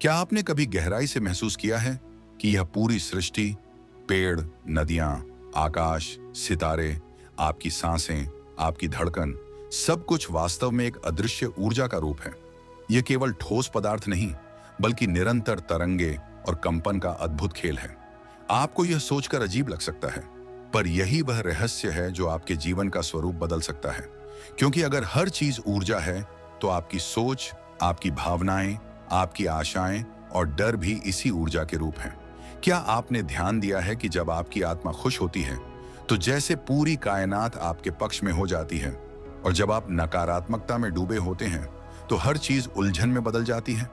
क्या आपने कभी गहराई से महसूस किया है कि यह पूरी सृष्टि, पेड़, नदियां, आकाश, सितारे, आपकी सांसें, आपकी धड़कन, सब कुछ वास्तव में एक अदृश्य ऊर्जा का रूप है? यह केवल ठोस पदार्थ नहीं, बल्कि निरंतर तरंगे और कंपन का अद्भुत खेल है। आपको यह सोचकर अजीब लग सकता है, पर यही वह रहस्य है जो आपके जीवन का स्वरूप बदल सकता है। क्योंकि अगर हर चीज ऊर्जा है, तो आपकी सोच, आपकी भावनाएं, आपकी आशाएं और डर भी इसी ऊर्जा के रूप हैं। क्या आपने ध्यान दिया है कि जब आपकी आत्मा खुश होती है, तो जैसे पूरी कायनात आपके पक्ष में हो जाती है, और जब आप नकारात्मकता में डूबे होते हैं, तो हर चीज उलझन में बदल जाती है?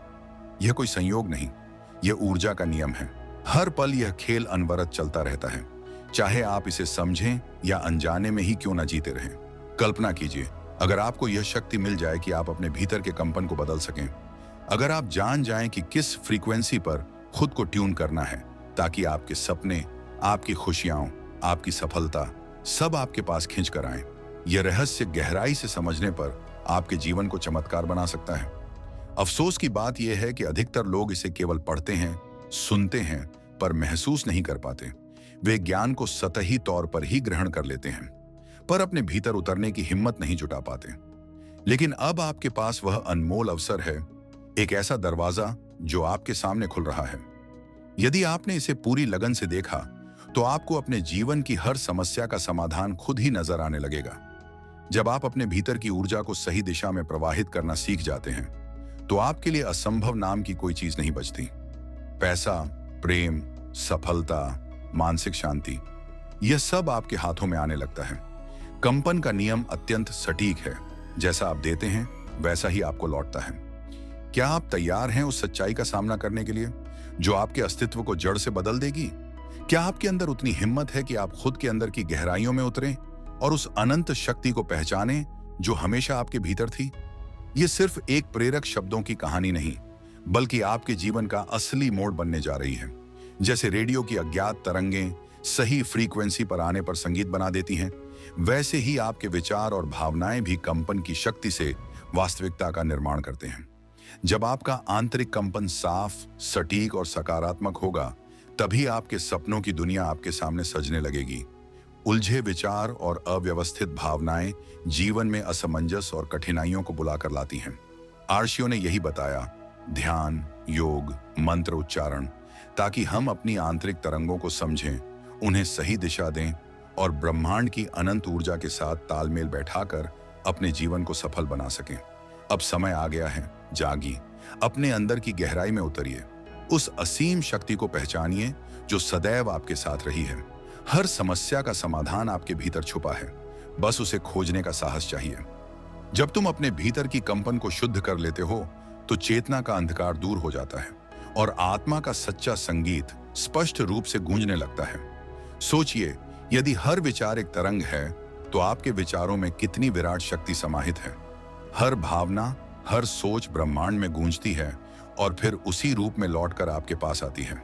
यह कोई संयोग नहीं, यह ऊर्जा का नियम है। हर पल यह खेल अनवरत चलता रहता है, चाहे आप इसे समझें या अनजाने में ही क्यों न जीते रहें। कल्पना कीजिए, अगर आपको यह शक्ति मिल जाए कि आप अपने भीतर के कंपन को बदल सकें, अगर आप जान जाएं कि किस फ्रीक्वेंसी पर खुद को ट्यून करना है, ताकि आपके सपने, आपकी खुशियां, आपकी सफलता सब आपके पास खींच कर आए। यह रहस्य गहराई से समझने पर आपके जीवन को चमत्कार बना सकता है। अफसोस की बात यह है कि अधिकतर लोग इसे केवल पढ़ते हैं, सुनते हैं, पर महसूस नहीं कर पाते। वे ज्ञान को सतही तौर पर ही ग्रहण कर लेते हैं, पर अपने भीतर उतरने की हिम्मत नहीं जुटा पाते। लेकिन अब आपके पास वह अनमोल अवसर है, एक ऐसा दरवाजा जो आपके सामने खुल रहा है। यदि आपने इसे पूरी लगन से देखा, तो आपको अपने जीवन की हर समस्या का समाधान खुद ही नजर आने लगेगा। जब आप अपने भीतर की ऊर्जा को सही दिशा में प्रवाहित करना सीख जाते हैं, तो आपके लिए असंभव नाम की कोई चीज नहीं बचती। पैसा, प्रेम, सफलता, मानसिक शांति, यह सब आपके हाथों में आने लगता है। कंपन का नियम अत्यंत सटीक है, जैसा आप देते हैं वैसा ही आपको लौटता है। क्या आप तैयार हैं उस सच्चाई का सामना करने के लिए जो आपके अस्तित्व को जड़ से बदल देगी? क्या आपके अंदर उतनी हिम्मत है कि आप खुद के अंदर की गहराइयों में उतरें और उस अनंत शक्ति को पहचानें जो हमेशा आपके भीतर थी? यह सिर्फ एक प्रेरक शब्दों की कहानी नहीं, बल्कि आपके जीवन का असली मोड़ बनने जा रही है। जैसे रेडियो की अज्ञात तरंगें सही फ्रीक्वेंसी पर आने पर संगीत बना देती हैं, वैसे ही आपके विचार और भावनाएं भी कंपन की शक्ति से वास्तविकता का निर्माण करते हैं। जब आपका आंतरिक कंपन साफ, सटीक और सकारात्मक होगा, तभी आपके सपनों की दुनिया आपके सामने सजने लगेगी। उलझे विचार और अव्यवस्थित भावनाएं जीवन में असमंजस और कठिनाइयों को बुलाकर लाती हैं। आर्षियों ने यही बताया, ध्यान, योग, मंत्र उच्चारण, ताकि हम अपनी आंतरिक तरंगों को समझें, उन्हें सही दिशा दें और ब्रह्मांड की अनंत ऊर्जा के साथ तालमेल बैठाकर अपने जीवन को सफल बना सकें। अब समय आ गया है, जागिए, अपने अंदर की गहराई में उतरिए, उस असीम शक्ति को पहचानिए जो सदैव आपके साथ रही है। हर समस्या का समाधान आपके भीतर छुपा है, बस उसे खोजने का साहस चाहिए। जब तुम अपने भीतर की कंपन को शुद्ध कर लेते हो, तो चेतना का अंधकार दूर हो जाता है और आत्मा का सच्चा संगीत स्पष्ट रूप से गूंजने लगता है। सोचिए, यदि हर विचार एक तरंग है, तो आपके विचारों में कितनी विराट शक्ति समाहित है। हर भावना, हर सोच ब्रह्मांड में गूंजती है और फिर उसी रूप में लौटकर आपके पास आती है।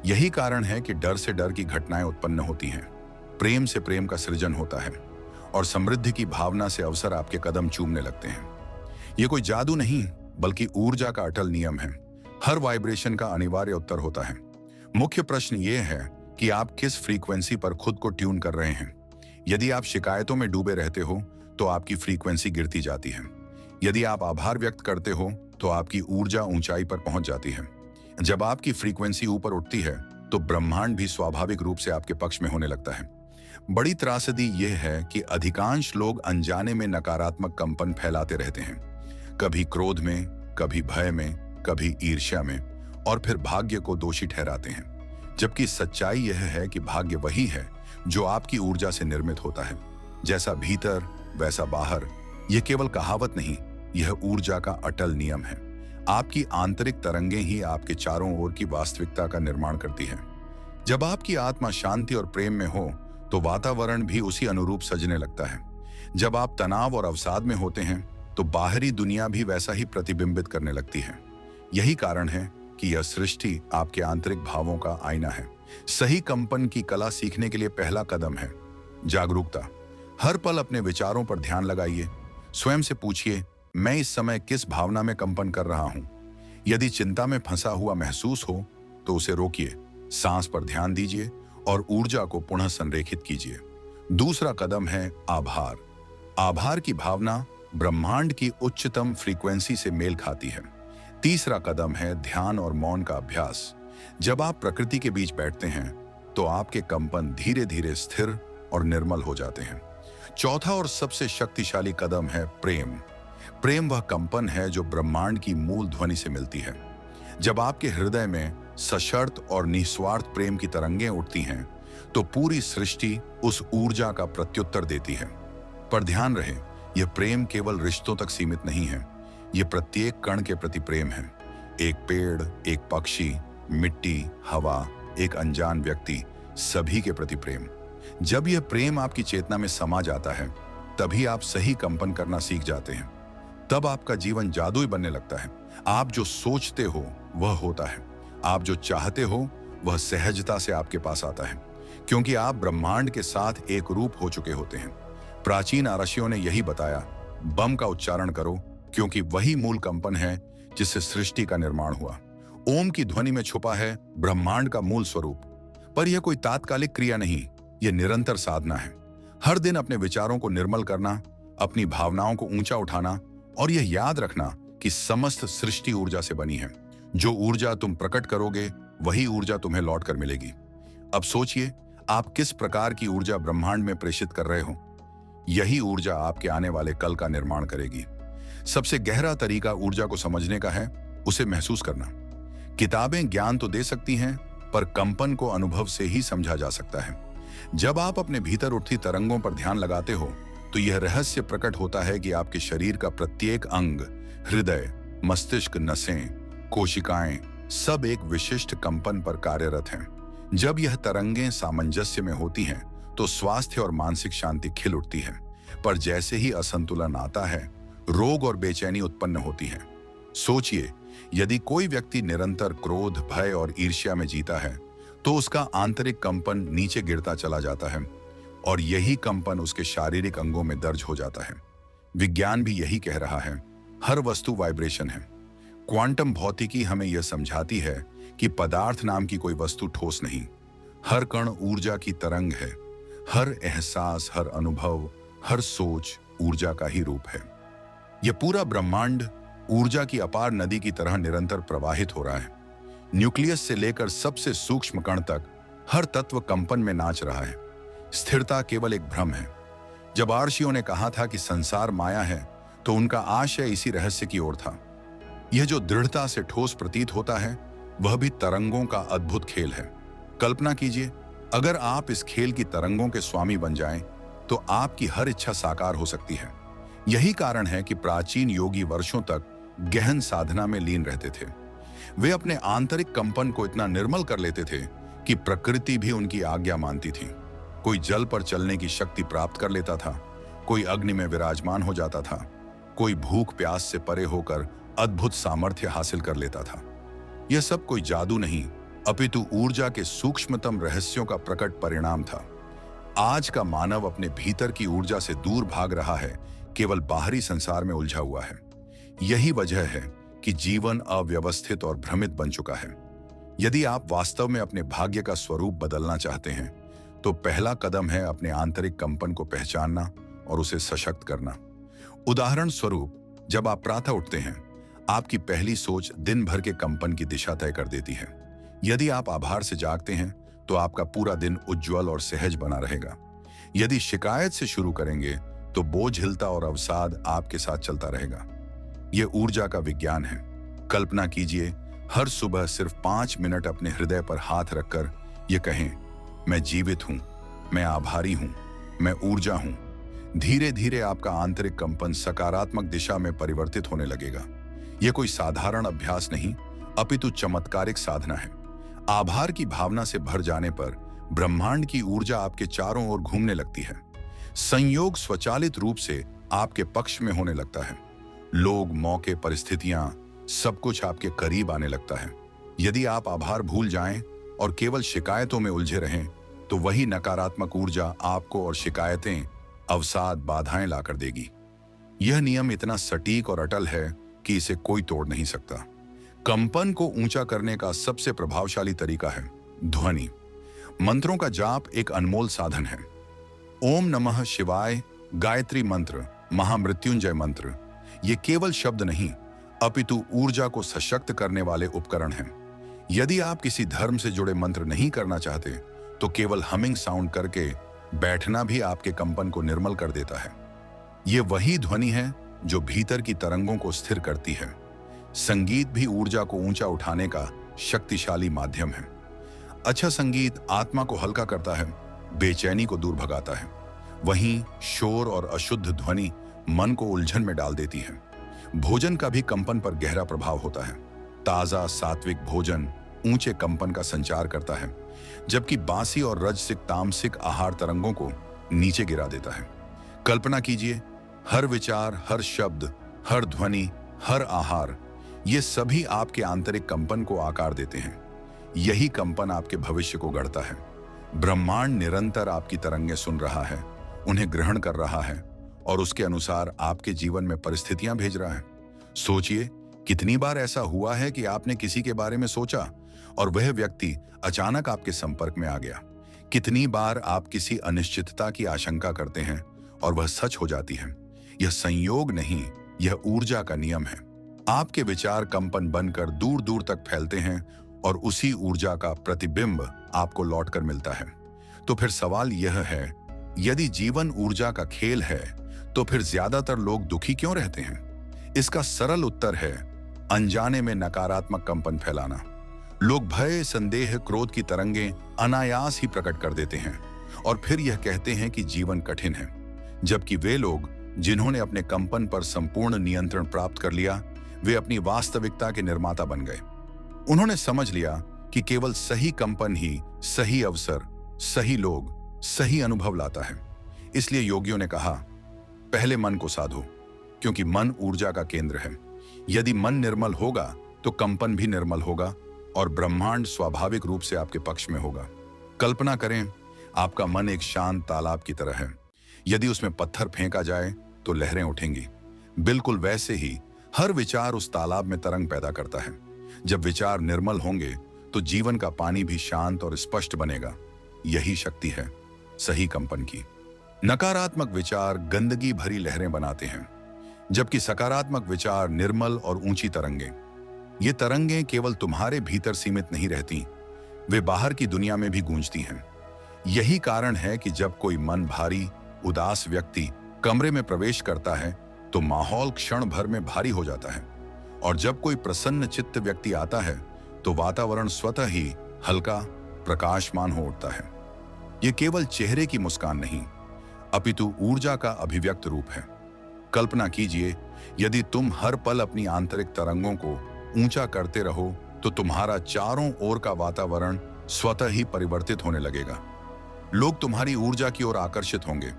यही कारण है कि डर से डर की घटनाएं उत्पन्न होती हैं, प्रेम से प्रेम का सृजन होता है और समृद्धि की भावना से अवसर आपके कदम चूमने लगते हैं। ये कोई जादू नहीं, बल्कि ऊर्जा का अटल नियम है। हर वाइब्रेशन का अनिवार्य उत्तर होता है। मुख्य प्रश्न ये है कि आप किस फ्रीक्वेंसी पर खुद को ट्यून कर रहे हैं। यदि आप शिकायतों में डूबे रहते हो, तो आपकी फ्रीक्वेंसी गिरती जाती है। यदि आप आभार व्यक्त करते हो, तो आपकी ऊर्जा ऊंचाई पर पहुंच जाती है। जब आपकी फ्रीक्वेंसी ऊपर उठती है, तो ब्रह्मांड भी स्वाभाविक रूप से आपके पक्ष में होने लगता है। बड़ी त्रासदी यह है कि अधिकांश लोग अनजाने में नकारात्मक कंपन फैलाते रहते हैं, कभी क्रोध में, कभी भय में, कभी ईर्ष्या में, और फिर भाग्य को दोषी ठहराते हैं। जबकि सच्चाई यह है कि भाग्य वही है जो आपकी ऊर्जा से निर्मित होता है। जैसा भीतर वैसा बाहर, यह केवल कहावत नहीं, यह ऊर्जा का अटल नियम है। आपकी आंतरिक तरंगें ही आपके चारों ओर की वास्तविकता का निर्माण करती है। जब आपकी आत्मा शांति और प्रेम में हो, तो वातावरण भी उसी अनुरूप सजने लगता है। जब आप तनाव और अवसाद में होते हैं, तो बाहरी दुनिया भी वैसा ही प्रतिबिंबित करने लगती है। यही कारण है कि यह सृष्टि आपके आंतरिक भावों का आईना है। सही कंपन की कला सीखने के लिए पहला कदम है जागरूकता। हर पल अपने विचारों पर ध्यान लगाइए। स्वयं से पूछिए, मैं इस समय किस भावना में कंपन कर रहा हूं? यदि चिंता में फंसा हुआ महसूस हो तो उसे रोकिए, सांस पर ध्यान दीजिए और ऊर्जा को पुनः संरेखित कीजिए। दूसरा कदम है आभार। आभार की भावना ब्रह्मांड की उच्चतम फ्रीक्वेंसी से मेल खाती है। तीसरा कदम है ध्यान और मौन का अभ्यास। जब आप प्रकृति के बीच बैठते हैं तो आपके कंपन धीरे धीरे स्थिर और निर्मल हो जाते हैं। चौथा और सबसे शक्तिशाली कदम है प्रेम। प्रेम वह कंपन है जो ब्रह्मांड की मूल ध्वनि से मिलती है। जब आपके हृदय में सशर्त और निस्वार्थ प्रेम की तरंगें उठती हैं तो पूरी सृष्टि उस ऊर्जा का प्रत्युत्तर देती है। पर ध्यान रहे, यह प्रेम केवल रिश्तों तक सीमित नहीं है, यह प्रत्येक कण के प्रति प्रेम है। एक पेड़, एक पक्षी, मिट्टी, हवा, एक अनजान व्यक्ति, सभी के प्रति प्रेम। जब यह प्रेम आपकी चेतना में समा जाता है तभी आप सही कंपन करना सीख जाते हैं। तब आपका जीवन जादुई बनने लगता है। आप जो सोचते हो वह होता है, आप जो चाहते हो वह सहजता से आपके पास आता है, क्योंकि आप ब्रह्मांड के साथ एक रूप हो चुके होते हैं। प्राचीन आरशियों ने यही बताया, बम का उच्चारण करो क्योंकि वही मूल कंपन है जिससे सृष्टि का निर्माण हुआ। ओम की ध्वनि में छुपा है ब्रह्मांड का मूल स्वरूप। पर यह कोई तात्कालिक क्रिया नहीं, यह निरंतर साधना है। हर दिन अपने विचारों को निर्मल करना, अपनी भावनाओं को ऊंचा उठाना और यह याद रखना कि समस्त सृष्टि ऊर्जा से बनी है। जो ऊर्जा तुम प्रकट करोगे वही ऊर्जा तुम्हें लौट कर मिलेगी। अब सोचिए, आप किस प्रकार की ऊर्जा ब्रह्मांड में प्रेषित कर रहे हो। यही ऊर्जा आपके आने वाले कल का निर्माण करेगी। सबसे गहरा तरीका ऊर्जा को समझने का है उसे महसूस करना। किताबें ज्ञान तो दे सकती हैं, पर कंपन को अनुभव से ही समझा जा सकता है। जब आप अपने भीतर उठती तरंगों पर ध्यान लगाते हो तो यह रहस्य प्रकट होता है कि आपके शरीर का प्रत्येक अंग, हृदय, मस्तिष्क, नसें, कोशिकाएं, सब एक विशिष्ट कंपन पर कार्यरत हैं। जब यह तरंगें सामंजस्य में होती हैं तो स्वास्थ्य और मानसिक शांति खिल उठती है। पर जैसे ही असंतुलन आता है, रोग और बेचैनी उत्पन्न होती है। सोचिए, यदि कोई व्यक्ति निरंतर क्रोध, भय और ईर्ष्या में जीता है तो उसका आंतरिक कंपन नीचे गिरता चला जाता है और यही कंपन उसके शारीरिक अंगों में दर्ज हो जाता है। विज्ञान भी यही कह रहा है, हर वस्तु वाइब्रेशन है। क्वांटम भौतिकी हमें यह समझाती है कि पदार्थ नाम की कोई वस्तु ठोस नहीं, हर कण ऊर्जा की तरंग है। हर एहसास, हर अनुभव, हर सोच ऊर्जा का ही रूप है। यह पूरा ब्रह्मांड ऊर्जा की अपार नदी की तरह निरंतर प्रवाहित हो रहा है। न्यूक्लियस से लेकर सबसे सूक्ष्म कण तक हर तत्व कंपन में नाच रहा है। स्थिरता केवल एक भ्रम है। जब आर्षियों ने कहा था कि संसार माया है तो उनका आशय इसी रहस्य की ओर था। यह जो दृढ़ता से ठोस प्रतीत होता है वह भी तरंगों का अद्भुत खेल है। कल्पना कीजिए, अगर आप इस खेल की तरंगों के स्वामी बन जाएं तो आपकी हर इच्छा साकार हो सकती है। यही कारण है कि प्राचीन योगी वर्षों तक गहन साधना में लीन रहते थे। वे अपने आंतरिक कंपन को इतना निर्मल कर लेते थे कि प्रकृति भी उनकी आज्ञा मानती थी। कोई जल पर चलने की शक्ति प्राप्त कर लेता था, कोई अग्नि में विराजमान हो जाता था, कोई भूख प्यास से परे होकर अद्भुत सामर्थ्य हासिल कर लेता था। यह सब कोई जादू नहीं, अपितु ऊर्जा के सूक्ष्मतम रहस्यों का प्रकट परिणाम था। आज का मानव अपने भीतर की ऊर्जा से दूर भाग रहा है, केवल बाहरी संसार में उलझा हुआ है। यही वजह है कि जीवन अव्यवस्थित और भ्रमित बन चुका है। यदि आप वास्तव में अपने भाग्य का स्वरूप बदलना चाहते हैं तो पहला कदम है अपने आंतरिक कंपन को पहचानना और उसे सशक्त करना। उदाहरण स्वरूप, जब आप प्रातः उठते हैं, आपकी पहली सोच दिन भर के कंपन की दिशा तय कर देती है। यदि आप आभार से जागते हैं तो आपका पूरा दिन उज्ज्वल और सहज बना रहेगा। यदि शिकायत से शुरू करेंगे तो बोझिलता और अवसाद आपके साथ चलता रहेगा। यह ऊर्जा का विज्ञान है। कल्पना कीजिए, हर सुबह सिर्फ 5 मिनट अपने हृदय पर हाथ रखकर यह कहें, मैं जीवित हूं, मैं आभारी हूं, मैं ऊर्जा हूं। धीरे धीरे आपका आंतरिक कंपन सकारात्मक दिशा में परिवर्तित होने लगेगा। यह कोई साधारण अभ्यास नहीं, अपितु चमत्कारिक साधना है। आभार की भावना से भर जाने पर ब्रह्मांड की ऊर्जा आपके चारों ओर घूमने लगती है। संयोग स्वचालित रूप से आपके पक्ष में होने लगता है। लोग, मौके, परिस्थितियां, सब कुछ आपके करीब आने लगता है। यदि आप आभार भूल जाएं और केवल शिकायतों में उलझे रहें तो वही नकारात्मक ऊर्जा आपको और शिकायतें, अवसाद, बाधाएं लाकर देगी। यह नियम इतना सटीक और अटल है कि इसे कोई तोड़ नहीं सकता। कंपन को ऊंचा करने का सबसे प्रभावशाली तरीका है ध्वनि। मंत्रों का जाप एक अनमोल साधन है। ओम नमः शिवाय, गायत्री मंत्र, महामृत्युंजय मंत्र, ये केवल शब्द नहीं अपितु ऊर्जा को सशक्त करने वाले उपकरण हैं। यदि आप किसी धर्म से जुड़े मंत्र नहीं करना चाहते तो केवल हमिंग साउंड करके बैठना भी आपके कंपन को निर्मल कर देता है। ये वही ध्वनि है जो भीतर की तरंगों को स्थिर करती है। संगीत भी ऊर्जा को ऊंचा उठाने का शक्तिशाली माध्यम है। अच्छा संगीत आत्मा को हल्का करता है, बेचैनी को दूर भगाता है। वहीं शोर और अशुद्ध ध्वनि मन को उलझन में डाल देती है। भोजन का भी कंपन पर गहरा प्रभाव होता है। ताजा सात्विक भोजन ऊंचे कंपन का संचार करता है, जबकि बासी और रजसिक तामसिक आहार तरंगों को नीचे गिरा देता है। कल्पना कीजिए, हर विचार, हर शब्द, हर ध्वनि, हर आहार, ये सभी आपके आंतरिक कंपन को आकार देते हैं। यही कंपन आपके भविष्य को गढ़ता है। ब्रह्मांड निरंतर आपकी तरंगें सुन रहा है, उन्हें ग्रहण कर रहा है और उसके अनुसार आपके जीवन में परिस्थितियां भेज रहा है। सोचिए, कितनी बार ऐसा हुआ है कि आपने किसी के बारे में सोचा और वह व्यक्ति अचानक आपके संपर्क में आ गया। कितनी बार आप किसी अनिश्चितता की आशंका करते हैं और वह सच हो जाती है। यह संयोग नहीं, यह ऊर्जा का नियम है। आपके विचार कंपन बनकर दूर दूर तक फैलते हैं और उसी ऊर्जा का प्रतिबिंब आपको लौटकर मिलता है। तो फिर सवाल यह है, यदि जीवन ऊर्जा का खेल है तो फिर ज्यादातर लोग दुखी क्यों रहते हैं? इसका सरल उत्तर है अनजाने में नकारात्मक कंपन फैलाना। लोग भय, संदेह, क्रोध की तरंगें अनायास ही प्रकट कर देते हैं और फिर यह कहते हैं कि जीवन कठिन है, जबकि वे लोग जिन्होंने अपने कंपन पर संपूर्ण नियंत्रण प्राप्त कर लिया, वे अपनी वास्तविकता के निर्माता बन गए। उन्होंने समझ लिया कि केवल सही कंपन ही सही अवसर, सही लोग, सही अनुभव लाता है। इसलिए योगियों ने कहा, पहले मन को साधो, क्योंकि मन ऊर्जा का केंद्र है। यदि मन निर्मल होगा तो कंपन भी निर्मल होगा और ब्रह्मांड स्वाभाविक रूप से आपके पक्ष में होगा। कल्पना करें, आपका मन एक शांत तालाब की तरह है। यदि उसमें पत्थर फेंका जाए तो लहरें उठेंगी। बिल्कुल वैसे ही हर विचार उस तालाब में तरंग पैदा करता है। जब विचार निर्मल होंगे तो जीवन का पानी भी शांत और स्पष्ट बनेगा। यही शक्ति है सही कंपन की। नकारात्मक विचार गंदगी भरी लहरें बनाते हैं, जबकि सकारात्मक विचार निर्मल और ऊंची तरंगें। ये तरंगें केवल तुम्हारे भीतर सीमित नहीं रहती, वे बाहर की दुनिया में भी गूंजती हैं। यही कारण है कि जब कोई मन भारी, उदास व्यक्ति कमरे में प्रवेश करता है तो माहौल क्षण भर में भारी हो जाता है, और जब कोई प्रसन्न चित्त व्यक्ति आता है तो वातावरण स्वतः ही हल्का, प्रकाशमान हो उठता है। ये केवल चेहरे की मुस्कान नहीं, अपितु ऊर्जा का अभिव्यक्त रूप है। कल्पना कीजिए, यदि तुम हर पल अपनी आंतरिक तरंगों को ऊंचा करते रहो तो तुम्हारा चारों ओर का वातावरण स्वतः ही परिवर्तित होने लगेगा। लोग तुम्हारी ऊर्जा की ओर आकर्षित होंगे,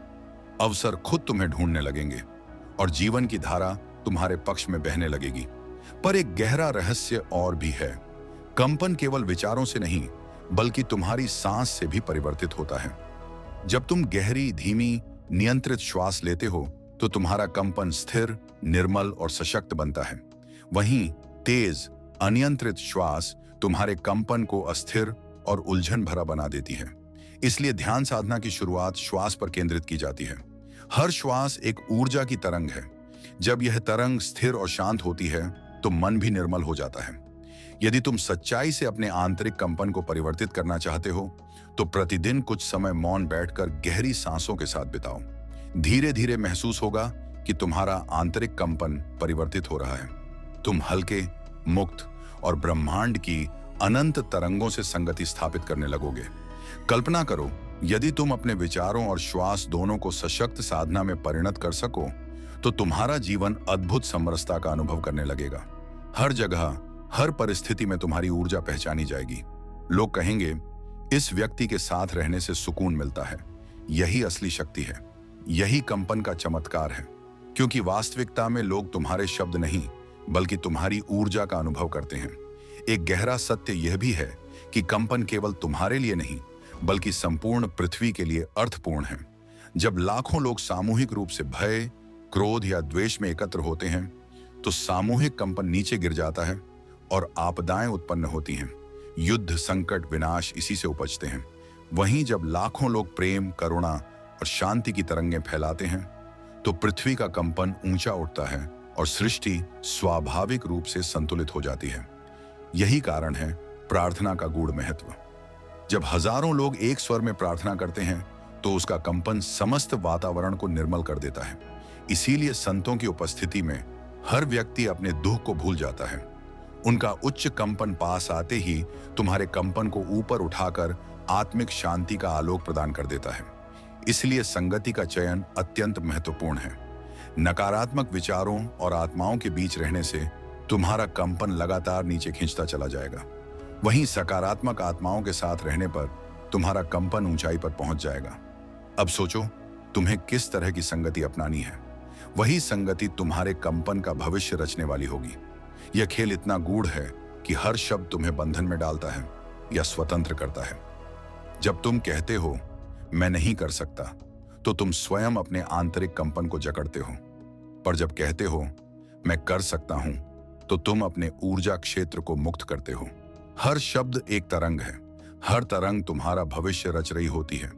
अवसर खुद तुम्हें ढूंढने लगेंगे और जीवन की धारा तुम्हारे पक्ष में बहने लगेगी। पर एक गहरा रहस्य और भी है। कंपन केवल विचारों से नहीं, बल्कि तुम्हारी सांस से भी परिवर्तित होता है। जब तुम गहरी, धीमी, नियंत्रित श्वास लेते हो तो तुम्हारा कंपन स्थिर, निर्मल और सशक्त बनता है। वहीं तेज, अनियंत्रित श्वास तुम्हारे कंपन को अस्थिर और उलझन भरा बना देती है। इसलिए ध्यान साधना की शुरुआत श्वास पर केंद्रित की जाती है। हर श्वास एक ऊर्जा की तरंग है। जब यह तरंग स्थिर और शांत होती है तो मन भी निर्मल हो जाता है। यदि तुम सच्चाई से अपने आंतरिक कंपन को परिवर्तित करना चाहते हो तो प्रतिदिन कुछ समय मौन बैठकर गहरी सांसों के साथ बिताओ। धीरे धीरे महसूस होगा कि तुम्हारा आंतरिक कंपन परिवर्तित हो रहा है। तुम हल्के, मुक्त और ब्रह्मांड की अनंत तरंगों से संगति स्थापित करने लगोगे। कल्पना करो, यदि तुम अपने विचारों और श्वास दोनों को सशक्त साधना में परिणत कर सको तो तुम्हारा जीवन अद्भुत समरसता का अनुभव करने लगेगा। हर जगह, हर परिस्थिति में तुम्हारी ऊर्जा पहचानी जाएगी। लोग कहेंगे, इस व्यक्ति के साथ रहने से सुकून मिलता है। यही असली शक्ति है, यही कंपन का चमत्कार है, क्योंकि वास्तविकता में लोग तुम्हारे शब्द नहीं बल्कि तुम्हारी ऊर्जा का अनुभव करते हैं। एक गहरा सत्य यह भी है कि कंपन केवल तुम्हारे लिए नहीं बल्कि संपूर्ण पृथ्वी के लिए अर्थपूर्ण है। जब लाखों लोग सामूहिक रूप से भय, क्रोध या द्वेष में एकत्र होते हैं तो सामूहिक कंपन नीचे गिर जाता है और आपदाएं उत्पन्न होती हैं। युद्ध, संकट, विनाश इसी से उपजते हैं। वहीं जब लाखों लोग प्रेम, करुणा और शांति की तरंगें फैलाते हैं तो पृथ्वी का कंपन ऊंचा उठता है और सृष्टि स्वाभाविक रूप से संतुलित हो जाती है। यही कारण है प्रार्थना का गूढ़ महत्व। जब हजारों लोग एक स्वर में प्रार्थना करते हैं तो उसका कंपन समस्त वातावरण को निर्मल कर देता है। इसीलिए संतों की उपस्थिति में हर व्यक्ति अपने दुख को भूल जाता है। उनका उच्च कंपन पास आते ही तुम्हारे कंपन को ऊपर उठाकर आत्मिक शांति का आलोक प्रदान कर देता है। इसलिए संगति का चयन अत्यंत महत्वपूर्ण है। नकारात्मक विचारों और आत्माओं के बीच रहने से तुम्हारा कंपन लगातार नीचे खींचता चला जाएगा। वहीं सकारात्मक आत्माओं के साथ रहने पर तुम्हारा कंपन ऊंचाई पर पहुंच जाएगा। अब सोचो, तुम्हें किस तरह की संगति अपनानी है। वही संगति तुम्हारे कंपन का भविष्य रचने वाली होगी। यह खेल इतना गूढ़ है कि हर शब्द तुम्हें बंधन में डालता है या स्वतंत्र करता है। जब तुम कहते हो मैं नहीं कर सकता, तो तुम स्वयं अपने आंतरिक कंपन को जकड़ते हो। पर जब कहते हो मैं कर सकता हूं, तो तुम अपने ऊर्जा क्षेत्र को मुक्त करते हो। हर शब्द एक तरंग है। हर तरंग तुम्हारा भविष्य रच रही होती है।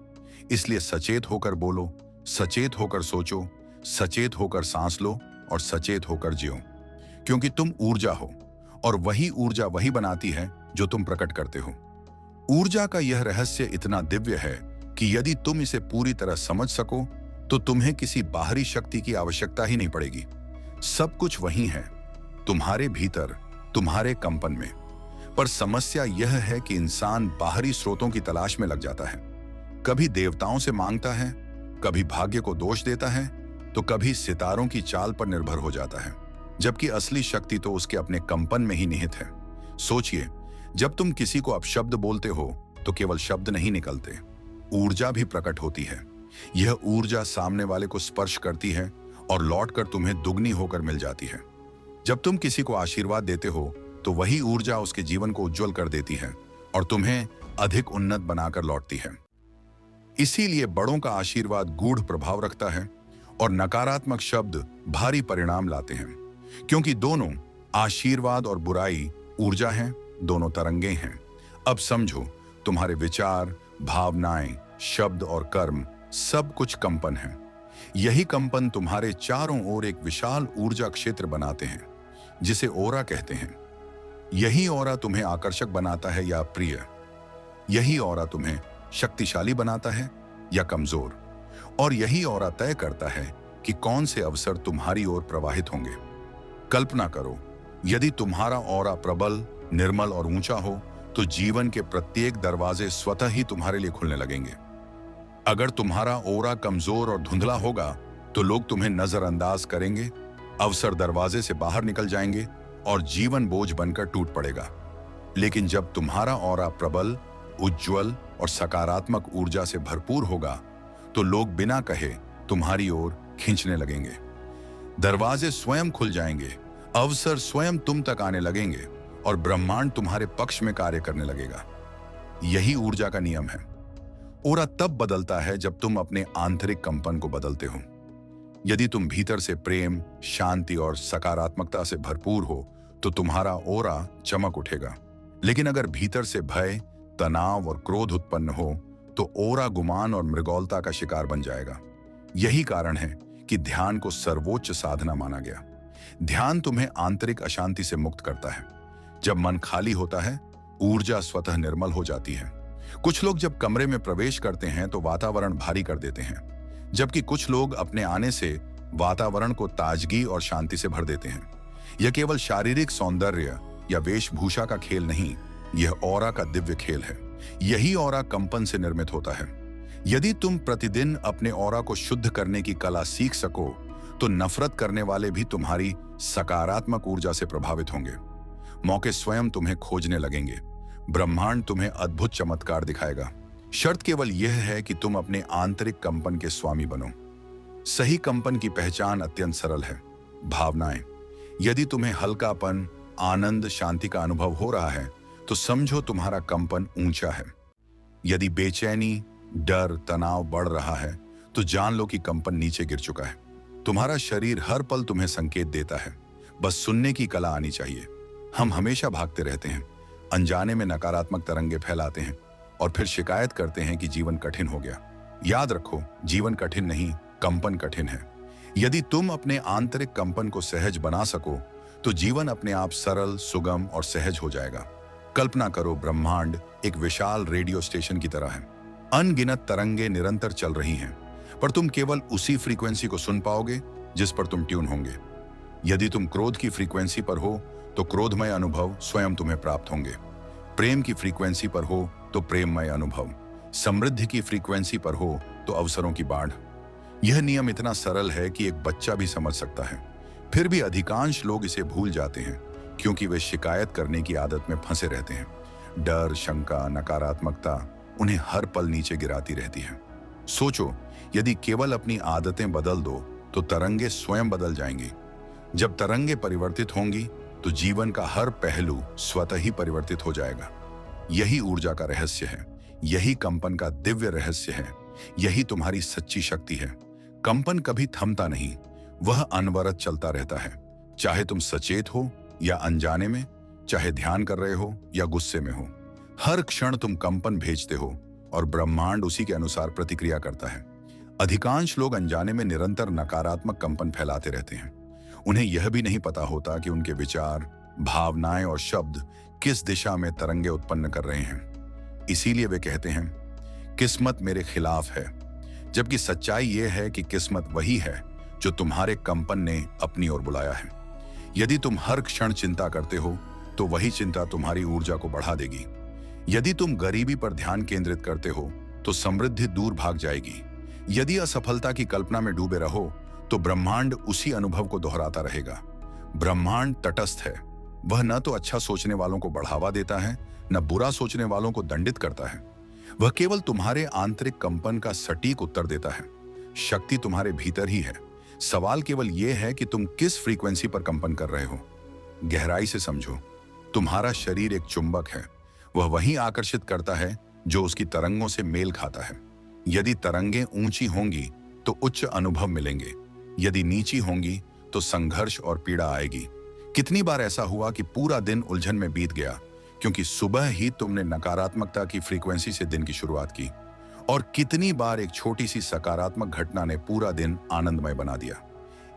इसलिए सचेत होकर बोलो, सचेत होकर सोचो, सचेत होकर सांस लो और सचेत होकर जियो। क्योंकि तुम ऊर्जा हो और वही ऊर्जा वही बनाती है जो तुम प्रकट करते हो। ऊर्जा का यह रहस्य इतना दिव्य है कि यदि तुम इसे पूरी तरह समझ सको तो तुम्हें किसी बाहरी शक्ति की आवश्यकता ही नहीं पड़ेगी। सब कुछ वही है, तुम्हारे भीतर, तुम्हारे कंपन में। पर समस्या यह है कि इंसान बाहरी स्रोतों की तलाश में लग जाता है। कभी देवताओं से मांगता है, कभी भाग्य को दोष देता है, तो कभी सितारों की चाल पर निर्भर हो जाता है, जबकि असली शक्ति तो उसके अपने कंपन में ही निहित है। सोचिए, जब तुम किसी को अपशब्द बोलते हो तो केवल शब्द नहीं निकलते, ऊर्जा भी प्रकट होती है। यह ऊर्जा सामने वाले को स्पर्श करती है और लौटकर तुम्हें दुगनी होकर मिल जाती है। जब तुम किसी को आशीर्वाद देते हो तो वही ऊर्जा उसके जीवन को उज्जवल कर देती है और तुम्हें अधिक उन्नत बनाकर लौटती है। इसीलिए बड़ों का आशीर्वाद गूढ़ प्रभाव रखता है और नकारात्मक शब्द भारी परिणाम लाते हैं। क्योंकि दोनों, आशीर्वाद और बुराई, ऊर्जा हैं, दोनों तरंगे हैं। अब समझो, तुम्हारे विचार, भावनाएं, शब्द और कर्म सब कुछ कंपन है। यही कंपन तुम्हारे चारों ओर एक विशाल ऊर्जा क्षेत्र बनाते हैं, जिसे ओरा कहते हैं। यही ओरा तुम्हें आकर्षक बनाता है या प्रिय। यही ओरा तुम्हें शक्तिशाली बनाता है या कमजोर। और यही ओरा तय करता है कि कौन से अवसर तुम्हारी ओर प्रवाहित होंगे। कल्पना करो, यदि तुम्हारा ओरा प्रबल, निर्मल और ऊंचा हो तो जीवन के प्रत्येक दरवाजे स्वतः ही तुम्हारे लिए खुलने लगेंगे। अगर तुम्हारा ओरा कमजोर और धुंधला होगा तो लोग तुम्हें नजरअंदाज करेंगे, अवसर दरवाजे से बाहर निकल जाएंगे और जीवन बोझ बनकर टूट पड़ेगा। लेकिन जब तुम्हारा ओरा प्रबल, उज्जवल और सकारात्मक ऊर्जा से भरपूर होगा तो लोग बिना कहे तुम्हारी ओर खींचने लगेंगे। दरवाजे स्वयं खुल जाएंगे, अवसर स्वयं तुम तक आने लगेंगे और ब्रह्मांड तुम्हारे पक्ष में कार्य करने लगेगा। यही ऊर्जा का नियम है। ओरा तब बदलता है जब तुम अपने आंतरिक कंपन को बदलते हो। यदि तुम भीतर से प्रेम, शांति और सकारात्मकता से भरपूर हो तो तुम्हारा ओरा चमक उठेगा। लेकिन अगर भीतर से भय, तनाव और क्रोध उत्पन्न हो तो ओरा गुमान और मृगौलता का शिकार बन जाएगा। यही कारण है कि ध्यान को सर्वोच्च साधना माना गया। ध्यान तुम्हें आंतरिक अशांति से मुक्त करता है। जब मन खाली होता है, ऊर्जा स्वतः निर्मल हो जाती है। कुछ लोग जब कमरे में प्रवेश करते हैं तो वातावरण भारी कर देते हैं, जबकि कुछ लोग अपने आने से वातावरण को ताजगी और शांति से भर देते हैं। यह केवल शारीरिक सौंदर्य या वेशभूषा का खेल नहीं, यह ऑरा का दिव्य खेल है। यही ऑरा कंपन से निर्मित होता है। यदि तुम प्रतिदिन अपने ऑरा को शुद्ध करने की कला सीख सको तो नफरत करने वाले भी तुम्हारी सकारात्मक ऊर्जा से प्रभावित होंगे। मौके स्वयं तुम्हें खोजने लगेंगे। ब्रह्मांड तुम्हें अद्भुत चमत्कार दिखाएगा। शर्त केवल यह है कि तुम अपने आंतरिक कंपन के स्वामी बनो। सही कंपन की पहचान अत्यंत सरल है। भावनाएं। यदि तुम्हें हल्कापन, आनंद, शांति का अनुभव हो रहा है तो समझो तुम्हारा कंपन ऊंचा है। यदि बेचैनी, डर, तनाव बढ़ रहा है तो जान लो कि कंपन नीचे गिर चुका है। तुम्हारा शरीर हर पल तुम्हें संकेत देता है, बस सुनने की कला आनी चाहिए। हम हमेशा भागते रहते हैं, अनजाने में नकारात्मक तरंगे फैलाते हैं और फिर शिकायत करते हैं कि जीवन कठिन हो गया। याद रखो, जीवन कठिन नहीं, कंपन कठिन है। यदि तुम अपने आंतरिक कंपन को सहज बना सको तो जीवन अपने आप सरल, सुगम और सहज हो जाएगा। कल्पना करो, ब्रह्मांड एक विशाल रेडियो स्टेशन की तरह है। अनगिनत तरंगे निरंतर चल रही हैं, पर तुम केवल उसी फ्रीक्वेंसी को सुन पाओगे जिस पर तुम ट्यून होंगे। यदि तुम क्रोध की फ्रीक्वेंसी पर हो तो क्रोधमय अनुभव स्वयं तुम्हें प्राप्त होंगे। प्रेम की फ्रीक्वेंसी पर हो तो प्रेममय अनुभव, समृद्धि की फ्रीक्वेंसी पर हो तो अवसरों की बाढ़। यह नियम इतना सरल है कि एक बच्चा भी समझ सकता है, फिर भी अधिकांश लोग इसे भूल जाते हैं क्योंकि वे शिकायत करने की आदत में फंसे रहते हैं। डर, शंका, नकारात्मकता उन्हें हर पल नीचे गिराती रहती है। सोचो, यदि केवल अपनी आदतें बदल दो तो तरंगे स्वयं बदल जाएंगी। जब तरंगे परिवर्तित होंगी तो जीवन का हर पहलू स्वतः ही परिवर्तित हो जाएगा। यही ऊर्जा का रहस्य है, यही कंपन का दिव्य रहस्य है, यही तुम्हारी सच्ची शक्ति है। कंपन कभी थमता नहीं, वह अनवरत चलता रहता है। चाहे तुम सचेत हो या अनजाने में, चाहे ध्यान कर रहे हो या गुस्से में हो, हर क्षण तुम कंपन भेजते हो और ब्रह्मांड उसी के अनुसार प्रतिक्रिया करता है। अधिकांश लोग अनजाने में निरंतर नकारात्मक कंपन फैलाते रहते हैं। उन्हें यह भी नहीं पता होता कि उनके विचार, भावनाएं और शब्द किस दिशा में तरंगे उत्पन्न कर रहे हैं। इसीलिए वे कहते हैं, किस्मत मेरे खिलाफ है, जबकि सच्चाई यह है कि किस्मत वही है जो तुम्हारे कंपन ने अपनी ओर बुलाया है। यदि तुम हर क्षण चिंता करते हो तो वही चिंता तुम्हारी ऊर्जा को बढ़ा देगी। यदि तुम गरीबी पर ध्यान केंद्रित करते हो तो समृद्धि दूर भाग जाएगी। यदि असफलता की कल्पना में डूबे रहो तो ब्रह्मांड उसी अनुभव को दोहराता रहेगा। ब्रह्मांड तटस्थ है, वह न तो अच्छा सोचने वालों को बढ़ावा देता है, न बुरा सोचने वालों को दंडित करता है। वह केवल तुम्हारे आंतरिक कंपन का सटीक उत्तर देता है। शक्ति तुम्हारे भीतर ही है, सवाल केवल यह है कि तुम किस फ्रीक्वेंसी पर कंपन कर रहे हो। गहराई से समझो, तुम्हारा शरीर एक चुंबक है, वह वहीं आकर्षित करता है जो उसकी तरंगों से मेल खाता है। यदि तरंगें ऊंची होंगी तो उच्च अनुभव मिलेंगे, यदि नीची होंगी तो संघर्ष और पीड़ा आएगी। कितनी बार ऐसा हुआ कि पूरा दिन उलझन में बीत गया क्योंकि सुबह ही तुमने नकारात्मकता की फ्रीक्वेंसी से दिन की शुरुआत की, और कितनी बार एक छोटी सी सकारात्मक घटना ने पूरा दिन आनंदमय बना दिया।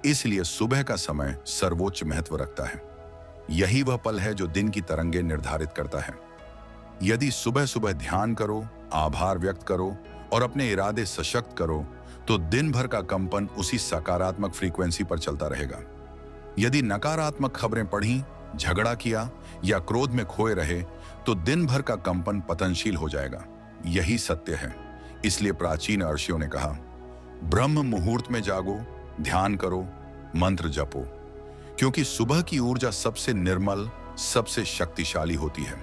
इसलिए सुबह का समय सर्वोच्च महत्व रखता है। यही वह पल है जो दिन की तरंगे निर्धारित करता है। यदि सुबह सुबह ध्यान करो, आभार व्यक्त करो और अपने इरादे सशक्त करो तो दिन भर का कंपन उसी सकारात्मक फ्रीक्वेंसी पर चलता रहेगा। यदि नकारात्मक खबरें पढ़ी, झगड़ा किया या क्रोध में खोए रहे तो दिन भर का कंपन पतनशील हो जाएगा। यही सत्य है। इसलिए प्राचीन ऋषियों ने कहा, ब्रह्म मुहूर्त में जागो, ध्यान करो, मंत्र जपो, क्योंकि सुबह की ऊर्जा सबसे निर्मल, सबसे शक्तिशाली होती है।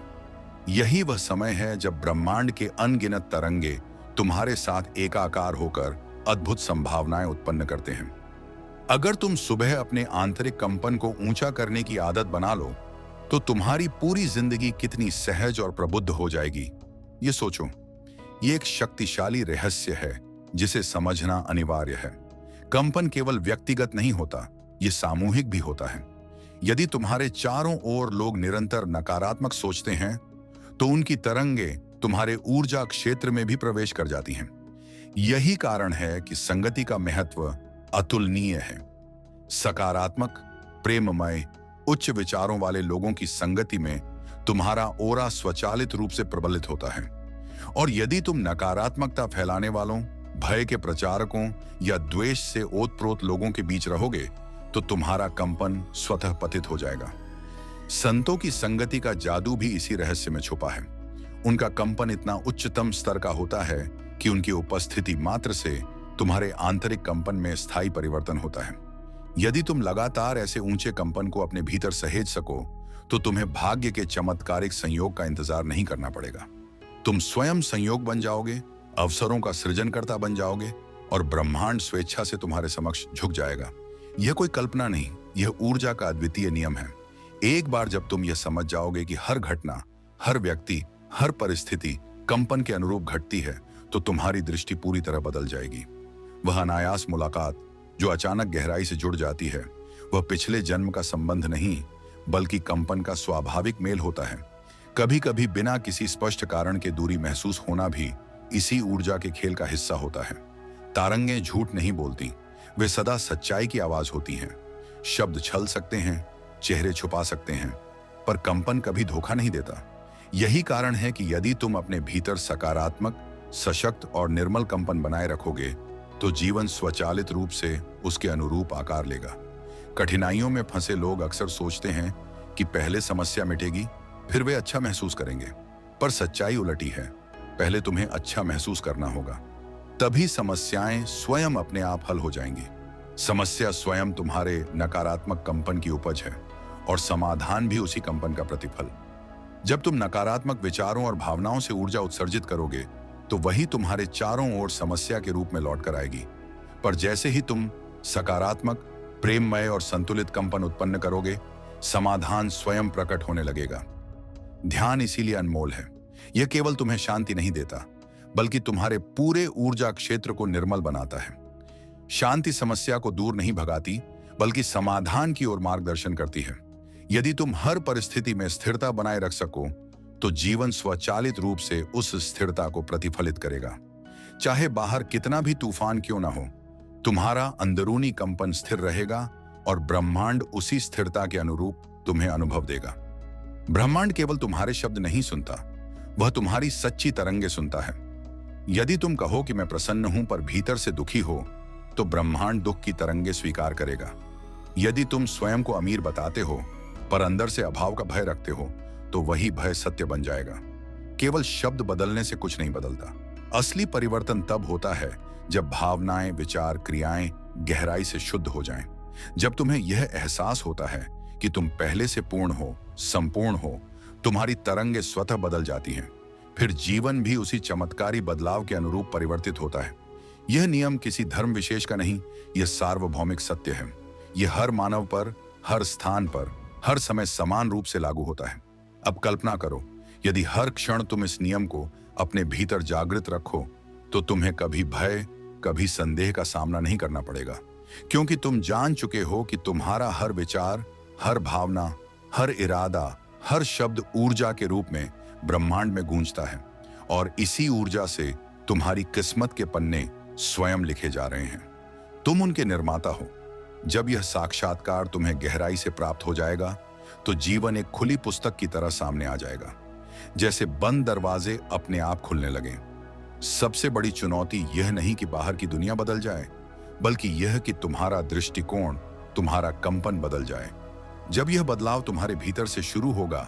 यही वह समय है जब ब्रह्मांड के अनगिनत तरंगे तुम्हारे साथ एकाकार होकर अद्भुत संभावनाएं उत्पन्न करते हैं। अगर तुम सुबह अपने आंतरिक कंपन को ऊंचा करने की आदत बना लो तो तुम्हारी पूरी जिंदगी कितनी सहज और प्रबुद्ध हो जाएगी। ये सोचो, ये एक शक्तिशाली रहस्य है जिसे समझना अनिवार्य है। कंपन केवल व्यक्तिगत नहीं होता, ये सामूहिक भी होता है। यदि तुम्हारे चारों ओर लोग निरंतर नकारात्मक सोचते हैं तो उनकी तरंगे तुम्हारे ऊर्जा क्षेत्र में भी प्रवेश कर जाती हैं। यही कारण है कि संगति का महत्व अतुलनीय है। सकारात्मक, प्रेममय, उच्च विचारों वाले लोगों की संगति में तुम्हारा ओरा स्वचालित रूप से प्रबलित होता है, और यदि तुम नकारात्मकता फैलाने वालों, भय के प्रचारकों या द्वेष से ओतप्रोत लोगों के बीच रहोगे तो तुम्हारा कंपन स्वतः पतित हो जाएगा। संतों की संगति का जादू भी इसी रहस्य में छुपा है। उनका कंपन इतना उच्चतम स्तर का होता है कि उनकी उपस्थिति मात्र से तुम्हारे आंतरिक कंपन में स्थायी परिवर्तन होता है। यदि तुम लगातार ऐसे ऊंचे कंपन को अपने भीतर सहेज सको तो तुम्हें भाग्य के चमत्कारिक संयोग का इंतजार नहीं करना पड़ेगा। तुम स्वयं संयोग बन जाओगे, अवसरों का सृजनकर्ता बन जाओगे और ब्रह्मांड स्वेच्छा से तुम्हारे समक्ष झुक जाएगा। यह कोई कल्पना नहीं, यह ऊर्जा का अद्वितीय नियम है। एक बार जब तुम यह समझ जाओगे कि हर घटना, हर व्यक्ति, हर परिस्थिति कंपन के अनुरूप घटती है तो तुम्हारी दृष्टि पूरी तरह बदल जाएगी। वह अनायास मुलाकात जो अचानक गहराई से जुड़ जाती है, वह पिछले जन्म का संबंध नहीं बल्कि कंपन का स्वाभाविक मेल होता है। कभी कभी बिना किसी स्पष्ट कारण के दूरी महसूस होना भी इसी ऊर्जा के खेल का हिस्सा होता है। तारंगें झूठ नहीं बोलती, वे सदा सच्चाई की आवाज होती हैं। शब्द छल सकते हैं, चेहरे छुपा सकते हैं, पर कंपन कभी धोखा नहीं देता। यही कारण है कि यदि तुम अपने भीतर सकारात्मक, सशक्त और निर्मल कंपन बनाए रखोगे तो जीवन स्वचालित रूप से उसके अनुरूप आकार लेगा। कठिनाइयों में फंसे लोग अक्सर सोचते हैं कि पहले समस्या मिटेगी, फिर वे अच्छा महसूस करेंगे। पर सच्चाई उलटी है, पहले तुम्हें अच्छा महसूस करना होगा, तभी समस्याएं स्वयं अपने आप हल हो जाएंगी। समस्या स्वयं तुम्हारे नकारात्मक कंपन की उपज है और समाधान भी उसी कंपन का प्रतिफल। जब तुम नकारात्मक विचारों और भावनाओं से ऊर्जा उत्सर्जित करोगे तो वही तुम्हारे चारों ओर समस्या के रूप में लौट कर आएगी। पर जैसे ही तुम सकारात्मक, प्रेममय और संतुलित कंपन उत्पन्न करोगे, समाधान स्वयं प्रकट होने लगेगा। ध्यान इसीलिए अनमोल है। यह केवल तुम्हें शांति नहीं देता, बल्कि तुम्हारे पूरे ऊर्जा क्षेत्र को निर्मल बनाता है। शांति समस्या को दूर नहीं भगाती, बल्कि समाधान की ओर मार्गदर्शन करती है। यदि तुम हर परिस्थिति में स्थिरता बनाए रख सको तो जीवन स्वचालित रूप से उस स्थिरता को प्रतिफलित करेगा। चाहे बाहर कितना भी तूफान क्यों ना हो, तुम्हारा अंदरूनी कंपन स्थिर रहेगा और ब्रह्मांड उसी स्थिरता के अनुरूप तुम्हें अनुभव देगा। ब्रह्मांड केवल तुम्हारे शब्द नहीं सुनता, वह तुम्हारी सच्ची तरंगे सुनता है। यदि तुम कहो कि मैं प्रसन्न हूं पर भीतर से दुखी हो, तो ब्रह्मांड दुख की तरंगे स्वीकार करेगा। यदि तुम स्वयं को अमीर बताते हो पर अंदर से अभाव का भय रखते हो, तो वही भय सत्य बन जाएगा। केवल शब्द बदलने से कुछ नहीं बदलता। असली परिवर्तन तब होता है जब भावनाएं, विचार, क्रियाएं गहराई से शुद्ध हो जाएं। जब तुम्हें यह एहसास होता है कि तुम पहले से पूर्ण हो, संपूर्ण हो, तुम्हारी तरंगे स्वतः बदल जाती हैं। फिर जीवन भी उसी चमत्कारी बदलाव के अनुरूप परिवर्तित होता है। यह नियम किसी धर्म विशेष का नहीं, यह सार्वभौमिक सत्य है। यह हर मानव पर, हर स्थान पर, हर समय समान रूप से लागू होता है। अब कल्पना करो, यदि हर क्षण तुम इस नियम को अपने भीतर जागृत रखो तो तुम्हें कभी भय, कभी संदेह का सामना नहीं करना पड़ेगा, क्योंकि तुम जान चुके हो कि तुम्हारा हर विचार, हर भावना, हर इरादा, हर शब्द ऊर्जा के रूप में ब्रह्मांड में गूंजता है और इसी ऊर्जा से तुम्हारी किस्मत के पन्ने स्वयं लिखे जा रहे हैं। तुम उनके निर्माता हो। जब यह साक्षात्कार तुम्हें गहराई से प्राप्त हो जाएगा तो जीवन एक खुली पुस्तक की तरह सामने आ जाएगा, जैसे बंद दरवाजे अपने आप खुलने लगे। सबसे बड़ी चुनौती यह नहीं कि बाहर की दुनिया बदल जाए, बल्कि यह कि तुम्हारा दृष्टिकोण, तुम्हारा कंपन बदल जाए। जब यह बदलाव तुम्हारे भीतर से शुरू होगा,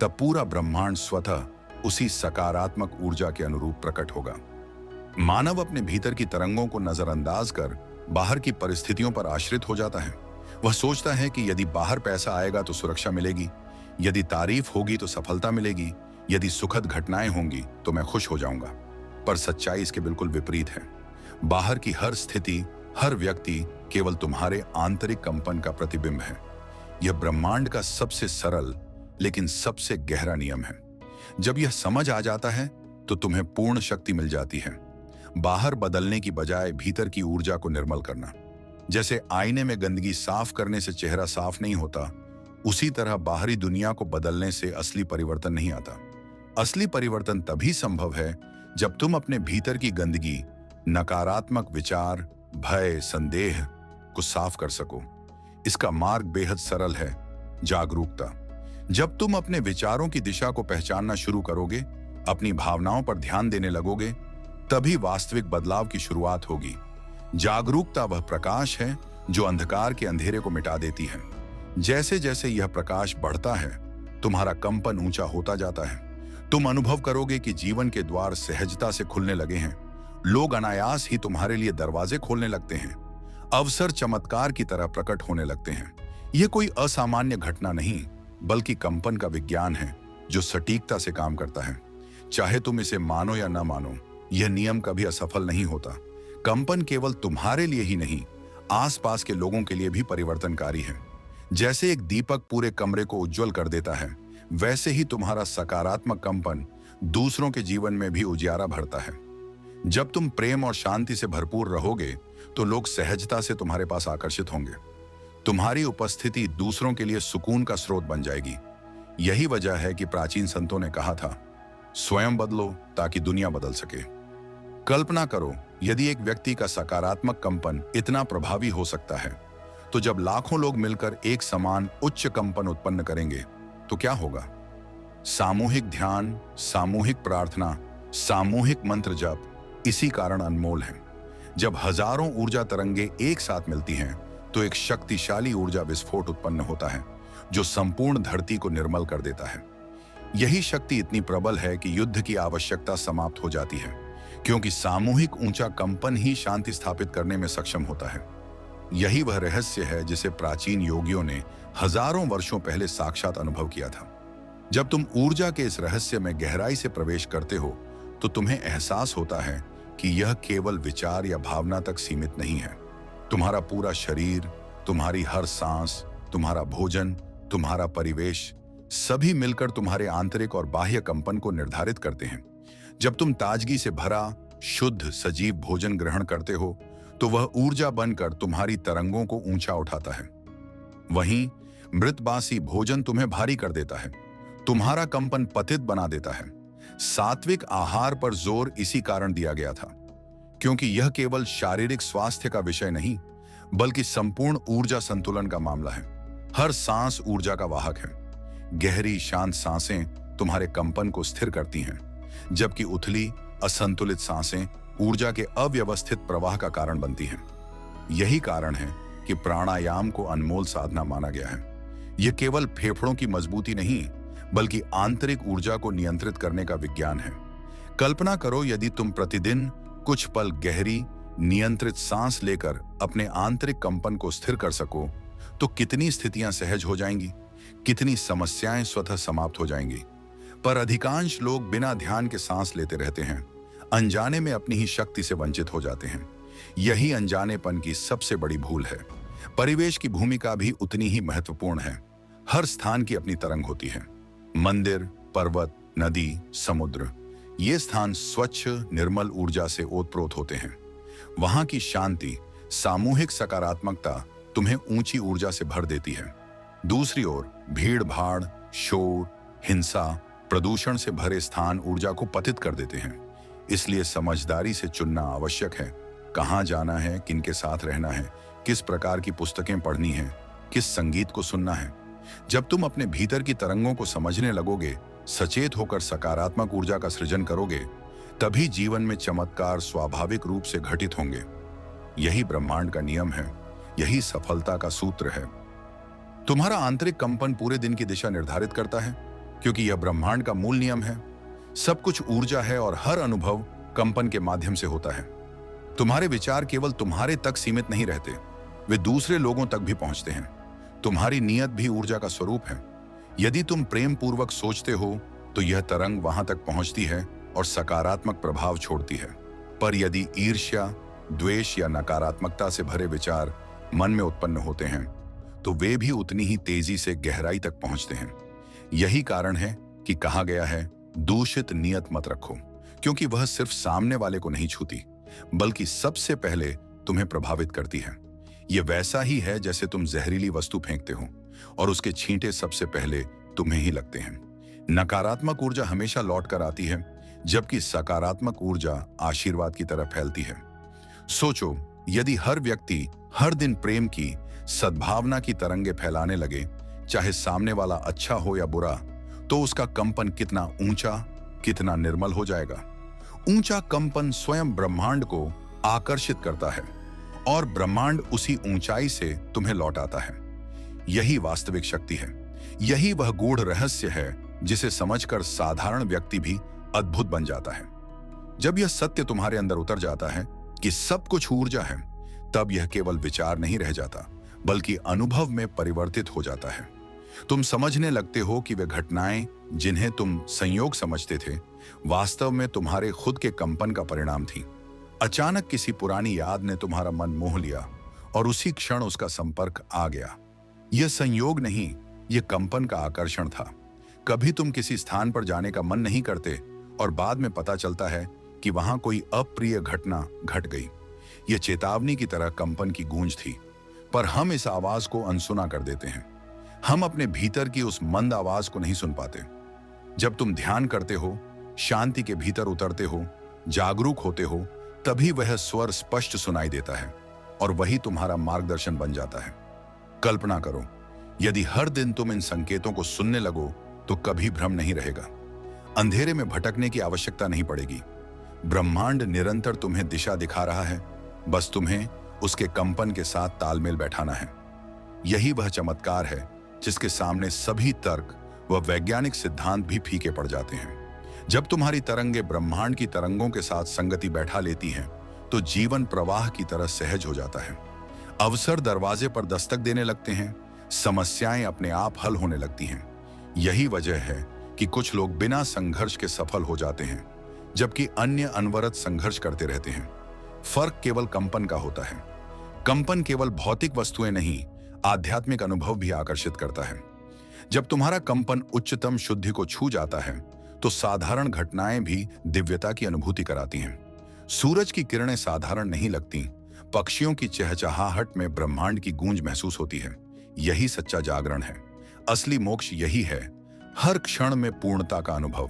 तब पूरा ब्रह्मांड स्वतः उसी सकारात्मक ऊर्जा के अनुरूप प्रकट होगा। मानव अपने भीतर की तरंगों को नजरअंदाज कर बाहर की परिस्थितियों पर आश्रित हो जाता है। वह सोचता है कि यदि बाहर पैसा आएगा तो सुरक्षा मिलेगी, यदि तारीफ होगी तो सफलता मिलेगी, यदि सुखद घटनाएं होंगी तो मैं खुश हो जाऊंगा। पर सच्चाई इसके बिल्कुल विपरीत है। बाहर की हर स्थिति, हर व्यक्ति केवल तुम्हारे आंतरिक कंपन का प्रतिबिंब है। यह ब्रह्मांड का सबसे सरल लेकिन सबसे गहरा नियम है। जब यह समझ आ जाता है तो तुम्हें पूर्ण शक्ति मिल जाती है। बाहर बदलने की बजाय भीतर की ऊर्जा को निर्मल करना। जैसे आईने में गंदगी साफ करने से चेहरा साफ नहीं होता, उसी तरह बाहरी दुनिया को बदलने से असली परिवर्तन नहीं आता। असली परिवर्तन तभी संभव है जब तुम अपने भीतर की गंदगी, नकारात्मक विचार, भय, संदेह को साफ कर सको। इसका मार्ग बेहद सरल है, जागरूकता। जब तुम अपने विचारों की दिशा को पहचानना शुरू करोगे, अपनी भावनाओं पर ध्यान देने लगोगे, तभी वास्तविक बदलाव की शुरुआत होगी। जागरूकता वह प्रकाश है जो अंधकार के अंधेरे को मिटा देती है। जैसे जैसे यह प्रकाश बढ़ता है, तुम्हारा कंपन ऊंचा होता जाता है। तुम अनुभव करोगे कि जीवन के द्वार सहजता से खुलने लगे हैं। लोग अनायास ही तुम्हारे लिए दरवाजे खोलने लगते हैं। अवसर चमत्कार की तरह प्रकट होने लगते हैं। यह कोई असामान्य घटना नहीं, बल्कि कंपन का विज्ञान है जो सटीकता से काम करता है। चाहे तुम इसे मानो या न मानो, यह नियम कभी असफल नहीं होता। कंपन केवल तुम्हारे लिए ही नहीं, आसपास के लोगों के लिए भी परिवर्तनकारी है। जैसे एक दीपक पूरे कमरे को उज्जवल कर देता है, वैसे ही तुम्हारा सकारात्मक कंपन दूसरों के जीवन में भी उजियारा भरता है। जब तुम प्रेम और शांति से भरपूर रहोगे तो लोग सहजता से तुम्हारे पास आकर्षित होंगे। तुम्हारी उपस्थिति दूसरों के लिए सुकून का स्रोत बन जाएगी। यही वजह है कि प्राचीन संतों ने कहा था, स्वयं बदलो ताकि दुनिया बदल सके। कल्पना करो, यदि एक व्यक्ति का सकारात्मक कंपन इतना प्रभावी हो सकता है, तो जब लाखों लोग मिलकर एक समान उच्च कंपन उत्पन्न करेंगे तो क्या होगा? सामूहिक ध्यान, सामूहिक प्रार्थना, सामूहिक मंत्र जप इसी कारण अनमोल है। जब हजारों ऊर्जा तरंगे एक साथ मिलती हैं, तो एक शक्तिशाली ऊर्जा विस्फोट उत्पन्न होता है जो संपूर्ण धरती को निर्मल कर देता है। यही शक्ति इतनी प्रबल है कि युद्ध की आवश्यकता समाप्त हो जाती है, क्योंकि सामूहिक ऊंचा कंपन ही शांति स्थापित करने में सक्षम होता है। यही वह रहस्य है जिसे प्राचीन योगियों ने हजारों वर्षों पहले साक्षात अनुभव किया था। जब तुम ऊर्जा के इस रहस्य में गहराई से प्रवेश करते हो, तो तुम्हें एहसास होता है कि यह केवल विचार या भावना तक सीमित नहीं है। तुम्हारा पूरा शरीर, तुम्हारी हर सांस, तुम्हारा भोजन, तुम्हारा परिवेश, सभी मिलकर तुम्हारे आंतरिक और बाह्य कंपन को निर्धारित करते हैं। जब तुम ताजगी से भरा, शुद्ध, सजीव भोजन ग्रहण करते हो, तो वह ऊर्जा बनकर तुम्हारी तरंगों को ऊंचा उठाता है। वहीं मृतबासी भोजन तुम्हें भारी कर देता है, तुम्हारा कंपन पतित बना देता है। सात्विक आहार पर जोर इसी कारण दिया गया था, क्योंकि यह केवल शारीरिक स्वास्थ्य का विषय नहीं, बल्कि संपूर्ण ऊर्जा संतुलन का मामला है। हर सांस ऊर्जा का वाहक है। गहरी शांत सांसें तुम्हारे कंपन को स्थिर करती हैं, जबकि उथली असंतुलित सांसें ऊर्जा के अव्यवस्थित प्रवाह का कारण बनती हैं। यही कारण है कि प्राणायाम को अनमोल साधना माना गया है। यह केवल फेफड़ों की मजबूती नहीं, बल्कि आंतरिक ऊर्जा को नियंत्रित करने का विज्ञान है। कल्पना करो, यदि तुम प्रतिदिन कुछ पल गहरी, नियंत्रित सांस लेकर अपने आंतरिक कंपन को स्थिर कर सको, तो कितनी स्थितियां सहज हो जाएंगी, कितनी समस्याएं स्वतः समाप्त हो जाएंगी। पर अधिकांश लोग बिना ध्यान के सांस लेते रहते हैं, अनजाने में अपनी ही शक्ति से वंचित हो जाते हैं। यही अनजानेपन की सबसे बड़ी भूल है। परिवेश की भूमिका भी उतनी ही महत्वपूर्ण है। हर स्थान की अपनी तरंग होती है। मंदिर, पर्वत, नदी, समुद्र, ये स्थान स्वच्छ, निर्मल ऊर्जा से ओतप्रोत होते हैं। वहां की शांति, सामूहिक सकारात्मकता तुम्हें ऊंची ऊर्जा से भर देती है। दूसरी ओर भीड़ भाड़, शोर, हिंसा, प्रदूषण से भरे स्थान ऊर्जा को पतित कर देते हैं। इसलिए समझदारी से चुनना आवश्यक है। कहाँ जाना है, किनके साथ रहना है, किस प्रकार की पुस्तकें पढ़नी है, किस संगीत को सुनना है। जब तुम अपने भीतर की तरंगों को समझने लगोगे, सचेत होकर सकारात्मक ऊर्जा का सृजन करोगे, तभी जीवन में चमत्कार स्वाभाविक रूप से घटित होंगे। यही ब्रह्मांड का नियम है, यही सफलता का सूत्र है। तुम्हारा आंतरिक कंपन पूरे दिन की दिशा निर्धारित करता है, क्योंकि यह ब्रह्मांड का मूल नियम है। सब कुछ ऊर्जा है और हर अनुभव कंपन के माध्यम से होता है। तुम्हारे विचार केवल तुम्हारे तक सीमित नहीं रहते, वे दूसरे लोगों तक भी पहुंचते हैं। तुम्हारी नीयत भी ऊर्जा का स्वरूप है। यदि तुम प्रेम पूर्वक सोचते हो, तो यह तरंग वहां तक पहुंचती है और सकारात्मक प्रभाव छोड़ती है। पर यदि ईर्ष्या, द्वेष या नकारात्मकता से भरे विचार मन में उत्पन्न होते हैं, तो वे भी उतनी ही तेजी से गहराई तक पहुंचते हैं। यही कारण है कि कहा गया है, दूषित नियत मत रखो, क्योंकि वह सिर्फ सामने वाले को नहीं छूती, बल्कि सबसे पहले तुम्हें प्रभावित करती है। यह वैसा ही है जैसे तुम जहरीली वस्तु फेंकते हो और उसके छींटे सबसे पहले तुम्हें ही लगते हैं। नकारात्मक ऊर्जा हमेशा लौट कर आती है, जबकि सकारात्मक ऊर्जा आशीर्वाद की तरह फैलती है। सोचो, यदि हर व्यक्ति हर दिन प्रेम की, सद्भावना की तरंगे फैलाने लगे, चाहे सामने वाला अच्छा हो या बुरा, तो उसका कंपन कितना ऊंचा, कितना निर्मल हो जाएगा। ऊंचा कंपन स्वयं ब्रह्मांड को आकर्षित करता है और ब्रह्मांड उसी ऊंचाई से तुम्हें लौटाता है। यही वास्तविक शक्ति है। यही वह गूढ़ रहस्य है जिसे समझकर साधारण व्यक्ति भी अद्भुत बन जाता है। जब यह सत्य तुम्हारे अंदर उतर जाता है कि सब कुछ ऊर्जा है, तब यह केवल विचार नहीं रह जाता, बल्कि अनुभव में परिवर्तित हो जाता है। तुम समझने लगते हो कि वे घटनाएं जिन्हें तुम संयोग समझते थे, वास्तव में तुम्हारे खुद के कंपन का परिणाम थी। अचानक किसी पुरानी याद ने तुम्हारा मन मोह लिया और उसी क्षण उसका संपर्क आ गया। यह संयोग नहीं, यह कंपन का आकर्षण था। कभी तुम किसी स्थान पर जाने का मन नहीं करते और बाद में पता चलता है कि वहां कोई अप्रिय घटना घट गई। यह चेतावनी की तरह कंपन की गूंज थी। पर हम इस आवाज को अनसुना कर देते हैं। हम अपने भीतर की उस मंद आवाज को नहीं सुन पाते। जब तुम ध्यान करते हो, शांति के भीतर उतरते हो, जागरूक होते हो, तभी वह स्वर स्पष्ट सुनाई देता है और वही तुम्हारा मार्गदर्शन बन जाता है। कल्पना करो, यदि हर दिन तुम इन संकेतों को सुनने लगो तो कभी भ्रम नहीं रहेगा। अंधेरे में भटकने की आवश्यकता नहीं पड़ेगी। ब्रह्मांड निरंतर तुम्हें दिशा दिखा रहा है, बस तुम्हें उसके कंपन के साथ तालमेल बैठाना है। यही वह चमत्कार है जिसके सामने सभी तर्क व वैज्ञानिक सिद्धांत भी फीके पड़ जाते हैं। जब तुम्हारी तरंगे ब्रह्मांड की तरंगों के साथ संगति बैठा लेती हैं, तो जीवन प्रवाह की तरह सहज हो जाता है। अवसर दरवाजे पर दस्तक देने लगते हैं, समस्याएं अपने आप हल होने लगती हैं। यही वजह है कि कुछ लोग बिना संघर्ष के सफल हो जाते हैं, जबकि अन्य अनवरत संघर्ष करते रहते हैं। फर्क केवल कंपन का होता है। कंपन केवल भौतिक वस्तुएं नहीं, आध्यात्मिक अनुभव भी आकर्षित करता है। जब तुम्हारा कंपन उच्चतम शुद्धि को छू जाता है, तो साधारण घटनाएं भी दिव्यता की अनुभूति कराती हैं। सूरज की किरणें साधारण नहीं लगती, पक्षियों की चहचहाहट में ब्रह्मांड की गूंज महसूस होती है। यही सच्चा जागरण है। असली मोक्ष यही है, हर क्षण में पूर्णता का अनुभव।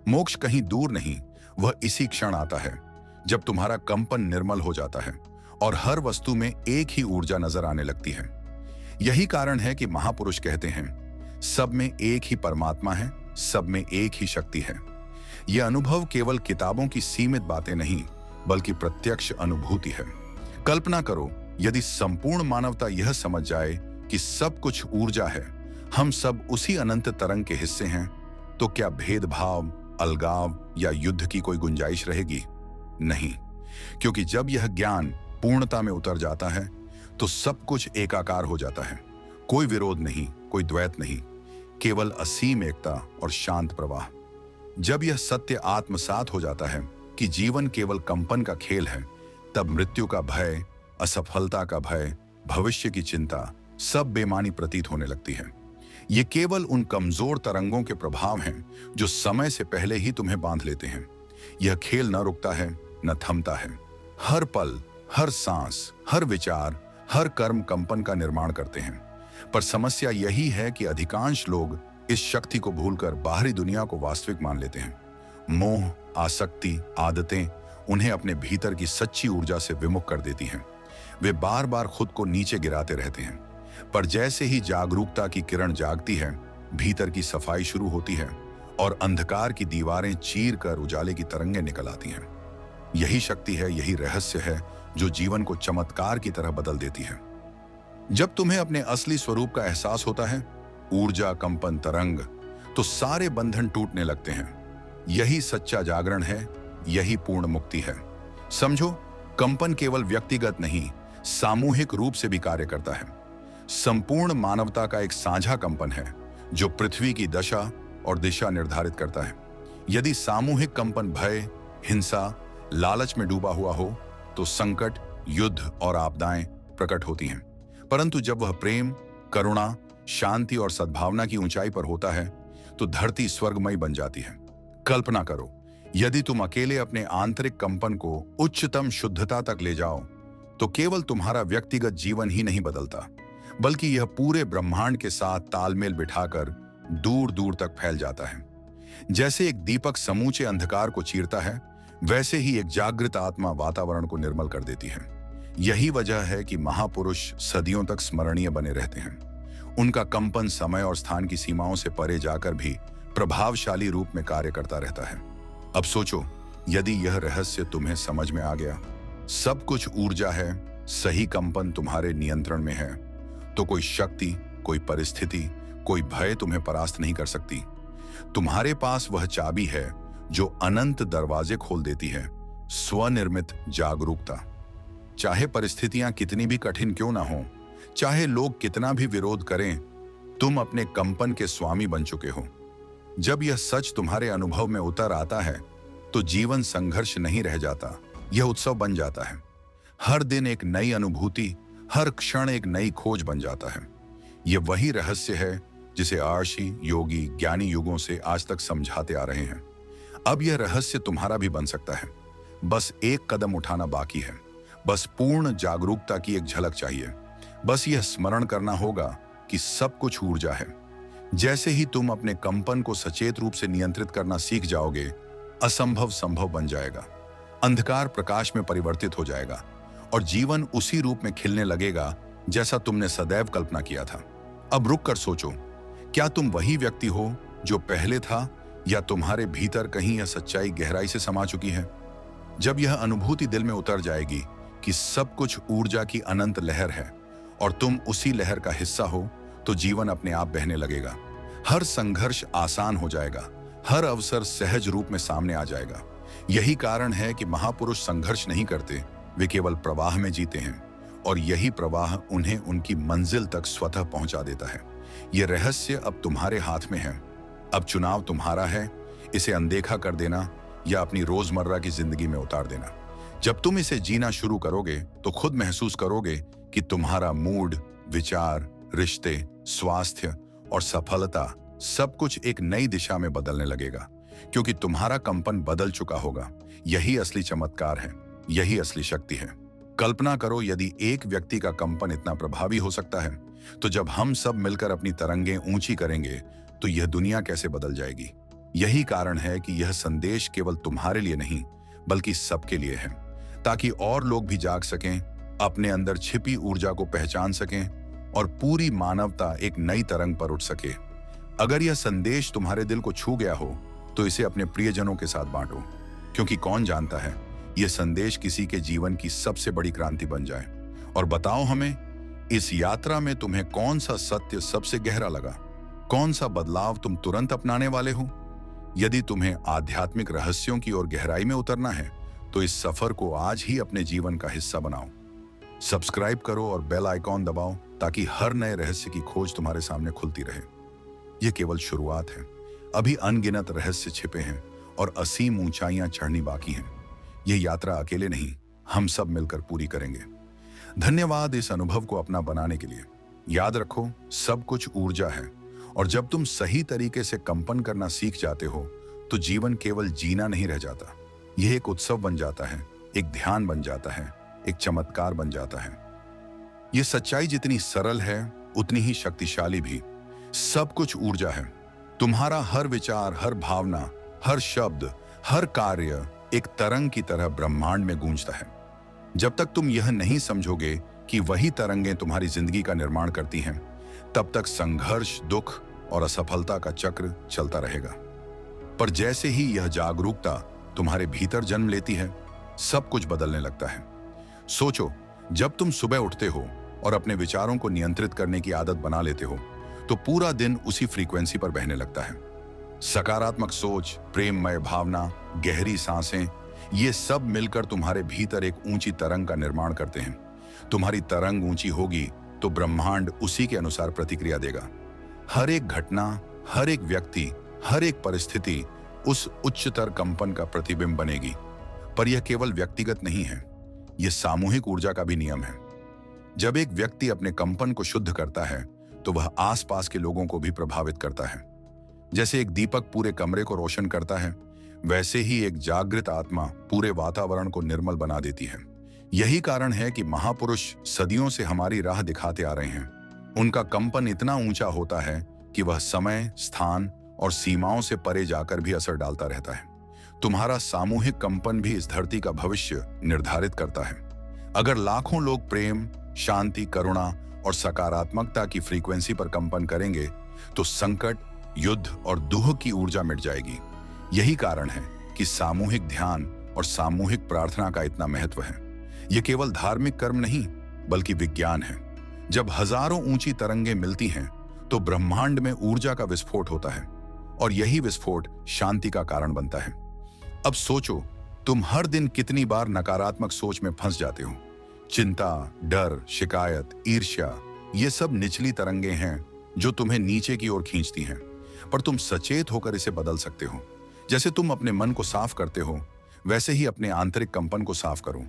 मोक्ष कहीं दूर नहीं, वह इसी क्षण आता है जब तुम्हारा कंपन निर्मल हो जाता है और हर वस्तु में एक ही ऊर्जा नजर आने लगती है। यही कारण है कि महापुरुष कहते हैं, सब में एक ही परमात्मा है, सब में एक ही शक्ति है। यह अनुभव केवल किताबों की सीमित बातें नहीं, बल्कि प्रत्यक्ष अनुभूति है। कल्पना करो, यदि संपूर्ण मानवता यह समझ जाए कि सब कुछ ऊर्जा है, हम सब उसी अनंत तरंग के हिस्से हैं, तो क्या भेदभाव, अलगाव या युद्ध की कोई गुंजाइश रहेगी? नहीं, क्योंकि जब यह ज्ञान पूर्णता में उतर जाता है, तो सब कुछ एकाकार हो जाता है। कोई विरोध नहीं, कोई द्वैत नहीं, केवल असीम एकता और शांत प्रवाह। जब यह सत्य आत्मसात हो जाता है कि जीवन केवल कंपन का खेल है, तब मृत्यु का भय, असफलता का भय, भविष्य की चिंता सब बेमानी प्रतीत होने लगती है। ये केवल उन कमजोर तरंगों के प्रभाव हैं जो समय से पहले ही तुम्हें बांध लेते हैं। यह खेल न रुकता है, न थमता है। हर पल, हर सांस, हर विचार, हर कर्म कंपन का निर्माण करते हैं। पर समस्या यही है कि अधिकांश लोग इस शक्ति को भूलकर बाहरी दुनिया को वास्तविक मान लेते हैं। मोह, आसक्ति, आदतें उन्हें अपने भीतर की सच्ची ऊर्जा से विमुख कर देती हैं। वे बार बार खुद को नीचे गिराते रहते हैं। पर जैसे ही जागरूकता की किरण जागती है, भीतर की सफाई शुरू होती है और अंधकार की दीवारें चीर कर उजाले की तरंगें निकल आती हैं। यही शक्ति है, यही रहस्य है जो जीवन को चमत्कार की तरह बदल देती है। जब तुम्हें अपने असली स्वरूप का एहसास होता है, ऊर्जा, कंपन, तरंग, तो सारे बंधन टूटने लगते हैं। यही सच्चा जागरण है, यही पूर्ण मुक्ति है। समझो, कंपन केवल व्यक्तिगत नहीं, सामूहिक रूप से भी कार्य करता है। संपूर्ण मानवता का एक साझा कंपन है जो पृथ्वी की दशा और दिशा निर्धारित करता है। यदि सामूहिक कंपन भय, हिंसा, लालच में डूबा हुआ हो, तो संकट, युद्ध और आपदाएं प्रकट होती हैं। परंतु जब वह प्रेम, करुणा, शांति और सद्भावना की ऊंचाई पर होता है, तो धरती स्वर्गमयी बन जाती है। कल्पना करो, यदि तुम अकेले अपने आंतरिक कंपन को उच्चतम शुद्धता तक ले जाओ, तो केवल तुम्हारा व्यक्तिगत जीवन ही नहीं बदलता, बल्कि यह पूरे ब्रह्मांड के साथ तालमेल बिठाकर दूर दूर तक फैल जाता है। जैसे एक दीपक समूचे अंधकार को चीरता है, वैसे ही एक जागृत आत्मा वातावरण को निर्मल कर देती है। यही वजह है कि महापुरुष सदियों तक स्मरणीय बने रहते हैं। उनका कंपन समय और स्थान की सीमाओं से परे जाकर भी प्रभावशाली रूप में कार्य करता रहता है। अब सोचो, यदि यह रहस्य तुम्हें समझ में आ गया, सब कुछ ऊर्जा है, सही कंपन तुम्हारे नियंत्रण में है, तो कोई शक्ति, कोई परिस्थिति, कोई भय तुम्हें परास्त नहीं कर सकती। तुम्हारे पास वह चाबी है जो अनंत दरवाजे खोल देती है, स्वनिर्मित जागरूकता। चाहे परिस्थितियां कितनी भी कठिन क्यों ना हो, चाहे लोग कितना भी विरोध करें, तुम अपने कंपन के स्वामी बन चुके हो। जब यह सच तुम्हारे अनुभव में उतर आता है, तो जीवन संघर्ष नहीं रह जाता, यह उत्सव बन जाता है। हर दिन एक नई अनुभूति, हर क्षण एक नई खोज बन जाता है। यह वही रहस्य है जिसे आर्षि, योगी, ज्ञानी युगों से आज तक समझाते आ रहे हैं। अब यह रहस्य तुम्हारा भी बन सकता है। बस एक कदम उठाना बाकी है। बस पूर्ण जागरूकता की एक झलक चाहिए। बस यह स्मरण करना होगा कि सब कुछ ऊर्जा है। जैसे ही तुम अपने कंपन को सचेत रूप से नियंत्रित करना सीख जाओगे, असंभव संभव बन जाएगा, अंधकार प्रकाश में परिवर्तित हो जाएगा और जीवन उसी रूप में खिलने लगेगा जैसा तुमने सदैव कल्पना किया था। अब रुक कर सोचो, क्या तुम वही व्यक्ति हो जो पहले था, या तुम्हारे भीतर कहीं यह सच्चाई गहराई से समा चुकी है? जब यह अनुभूति दिल में उतर जाएगी कि सब कुछ ऊर्जा की अनंत लहर है और तुम उसी लहर का हिस्सा हो, तो जीवन अपने आप बहने लगेगा। हर संघर्ष आसान हो जाएगा, हर अवसर सहज रूप में सामने आ जाएगा। यही कारण है कि महापुरुष संघर्ष नहीं करते, वे केवल प्रवाह में जीते हैं, और यही प्रवाह उन्हें उनकी मंजिल तक स्वतः पहुंचा देता है। यह रहस्य अब तुम्हारे हाथ में है। अब चुनाव तुम्हारा है, इसे अनदेखा कर देना या अपनी रोजमर्रा की जिंदगी में उतार देना। जब तुम इसे जीना शुरू करोगे तो खुद महसूस करोगे कि तुम्हारा मूड, विचार, रिश्ते, स्वास्थ्य और सफलता सब कुछ एक नई दिशा में बदलने लगेगा, क्योंकि तुम्हारा कंपन बदल चुका होगा। यही असली चमत्कार है, यही असली शक्ति है। कल्पना करो, यदि एक व्यक्ति का कंपन इतना प्रभावी हो सकता है, तो जब हम सब मिलकर अपनी तरंगें ऊंची करेंगे तो यह दुनिया कैसे बदल जाएगी। यही कारण है कि यह संदेश केवल तुम्हारे लिए नहीं, बल्कि सबके लिए है, ताकि और लोग भी जाग सकें, अपने अंदर छिपी ऊर्जा को पहचान सकें और पूरी मानवता एक नई तरंग पर उठ सके। अगर यह संदेश तुम्हारे दिल को छू गया हो तो इसे अपने प्रियजनों के साथ बांटो, क्योंकि कौन जानता है, यह संदेश किसी के जीवन की सबसे बड़ी क्रांति बन जाए। और बताओ हमें, इस यात्रा में तुम्हें कौन सा सत्य सबसे गहरा लगा? कौन सा बदलाव तुम तुरंत अपनाने वाले हो? यदि तुम्हें आध्यात्मिक रहस्यों की ओर गहराई में उतरना है, तो इस सफर को आज ही अपने जीवन का हिस्सा बनाओ। सब्सक्राइब करो और बेल आइकॉन दबाओ, ताकि हर नए रहस्य की खोज तुम्हारे सामने खुलती रहे। यह केवल शुरुआत है, अभी अनगिनत रहस्य छिपे हैं और असीम ऊंचाइयां चढ़नी बाकी हैं। यह यात्रा अकेले नहीं, हम सब मिलकर पूरी करेंगे। धन्यवाद इस अनुभव को अपना बनाने के लिए। याद रखो, सब कुछ ऊर्जा है, और जब तुम सही तरीके से कंपन करना सीख जाते हो तो जीवन केवल जीना नहीं रह जाता, यह एक उत्सव बन जाता है, एक ध्यान बन जाता है, एक चमत्कार बन जाता है। यह सच्चाई जितनी सरल है उतनी ही शक्तिशाली भी। सब कुछ ऊर्जा है। तुम्हारा हर विचार, हर भावना, हर शब्द, हर कार्य एक तरंग की तरह ब्रह्मांड में गूंजता है। जब तक तुम यह नहीं समझोगे कि वही तरंगें तुम्हारी जिंदगी का निर्माण करती हैं, तब तक संघर्ष, दुख और असफलता का चक्र चलता रहेगा। पर जैसे ही यह जागरूकता तुम्हारे भीतर जन्म लेती है, सब कुछ बदलने लगता है। सोचो, जब तुम सुबह उठते हो और अपने विचारों को नियंत्रित करने की आदत बना लेते हो, तो पूरा दिन उसी फ्रीक्वेंसी पर बहने लगता है। सकारात्मक सोच, प्रेममय भावना, गहरी सांसें, ये सब मिलकर तुम्हारे भीतर एक ऊंची तरंग का निर्माण करते हैं। तुम्हारी तरंग ऊंची होगी तो ब्रह्मांड उसी के अनुसार प्रतिक्रिया देगा। हर एक घटना, हर एक व्यक्ति, हर एक परिस्थिति उस उच्चतर कंपन का प्रतिबिंब बनेगी। पर यह केवल व्यक्तिगत नहीं है, यह सामूहिक ऊर्जा का भी नियम है। जब एक व्यक्ति अपने कंपन को शुद्ध करता है तो वह आसपास के लोगों को भी प्रभावित करता है। जैसे एक दीपक पूरे कमरे को रोशन करता है, वैसे ही एक जागृत आत्मा पूरे वातावरण को निर्मल बना देती है। यही कारण है कि महापुरुष सदियों से हमारी राह दिखाते आ रहे हैं। उनका कंपन इतना ऊंचा होता है कि वह समय, स्थान और सीमाओं से परे जाकर भी असर डालता रहता है। तुम्हारा सामूहिक कंपन भी इस धरती का भविष्य निर्धारित करता है। अगर लाखों लोग प्रेम, शांति, करुणा और सकारात्मकता की फ्रीक्वेंसी पर कंपन करेंगे, तो संकट, युद्ध और दुख की ऊर्जा मिट जाएगी। यही कारण है कि सामूहिक ध्यान और सामूहिक प्रार्थना का इतना महत्व है। यह केवल धार्मिक कर्म नहीं, बल्कि विज्ञान है। जब हजारों ऊंची तरंगें मिलती हैं, तो ब्रह्मांड में ऊर्जा का विस्फोट होता है, और यही विस्फोट शांति का कारण बनता है। अब सोचो, तुम हर दिन कितनी बार नकारात्मक सोच में फंस जाते हो। चिंता, डर, शिकायत, ईर्ष्या, ये सब निचली तरंगें हैं जो तुम्हें नीचे की ओर खींचती हैं। पर तुम सचेत होकर इसे बदल सकते हो। जैसे तुम अपने मन को साफ करते हो, वैसे ही अपने आंतरिक कंपन को साफ करो।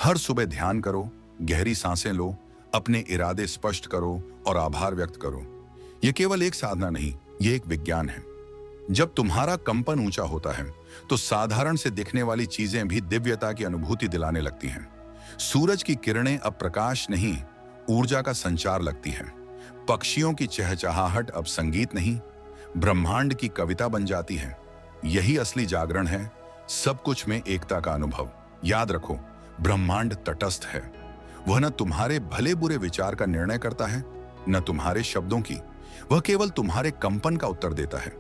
हर सुबह ध्यान करो, गहरी सांसें लो, अपने इरादे स्पष्ट करो और आभार व्यक्त करो। यह केवल एक साधना नहीं, यह एक विज्ञान है। जब तुम्हारा कंपन ऊंचा होता है, तो साधारण से दिखने वाली चीजें भी दिव्यता की अनुभूति दिलाने लगती हैं। सूरज की किरणें अब प्रकाश नहीं, ऊर्जा का संचार लगती है। पक्षियों की चहचहाहट अब संगीत नहीं, ब्रह्मांड की कविता बन जाती है। यही असली जागरण है, सब कुछ में एकता का अनुभव। याद रखो, ब्रह्मांड तटस्थ है। वह न तुम्हारे भले बुरे विचार का निर्णय करता है, न तुम्हारे शब्दों की। वह केवल तुम्हारे कंपन का उत्तर देता है।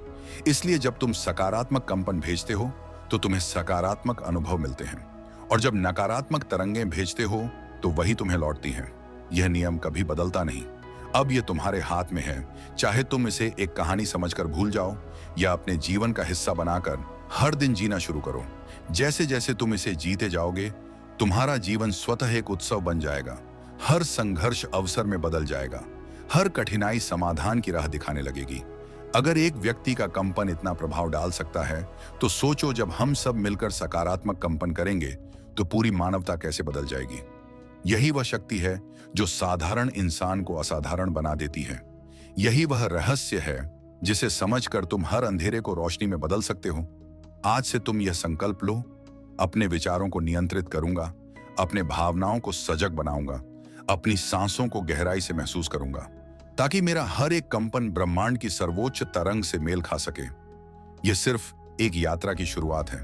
इसलिए जब तुम सकारात्मक कंपन भेजते हो तो तुम्हें सकारात्मक अनुभव मिलते हैं, और जब नकारात्मक तरंगें भेजते हो तो वही तुम्हें लौटती हैं। यह नियम कभी बदलता नहीं। अब यह तुम्हारे हाथ में है। चाहे तुम इसे एक कहानी समझकर भूल जाओ या अपने जीवन का हिस्सा बनाकर हर दिन जीना शुरू करो। जैसे जैसे तुम इसे जीते जाओगे, तुम्हारा जीवन स्वतः एक उत्सव बन जाएगा। हर संघर्ष अवसर में बदल जाएगा, हर कठिनाई समाधान की राह दिखाने लगेगी। अगर एक व्यक्ति का कंपन इतना प्रभाव डाल सकता है, तो सोचो जब हम सब मिलकर सकारात्मक कंपन करेंगे तो पूरी मानवता कैसे बदल जाएगी। यही वह शक्ति है जो साधारण इंसान को असाधारण बना देती है। यही वह रहस्य है जिसे समझकर तुम हर अंधेरे को रोशनी में बदल सकते हो। आज से तुम यह संकल्प लो, अपने विचारों को नियंत्रित करूंगा, अपने भावनाओं को सजग बनाऊंगा, अपनी सांसों को गहराई से महसूस करूंगा, ताकि मेरा हर एक कंपन ब्रह्मांड की सर्वोच्च तरंग से मेल खा सके। यह सिर्फ एक यात्रा की शुरुआत है।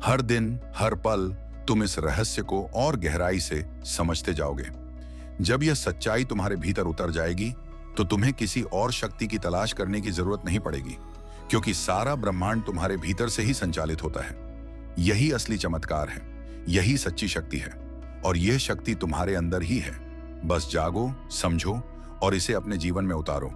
हर दिन, हर पल तुम इस रहस्य को और गहराई से समझते जाओगे। जब यह सच्चाई तुम्हारे भीतर उतर जाएगी तो तुम्हें किसी और शक्ति की तलाश करने की जरूरत नहीं पड़ेगी, क्योंकि सारा ब्रह्मांड तुम्हारे भीतर से ही संचालित होता है। यही असली चमत्कार है, यही सच्ची शक्ति है, और यह शक्ति तुम्हारे अंदर ही है। बस जागो, समझो और इसे अपने जीवन में उतारो।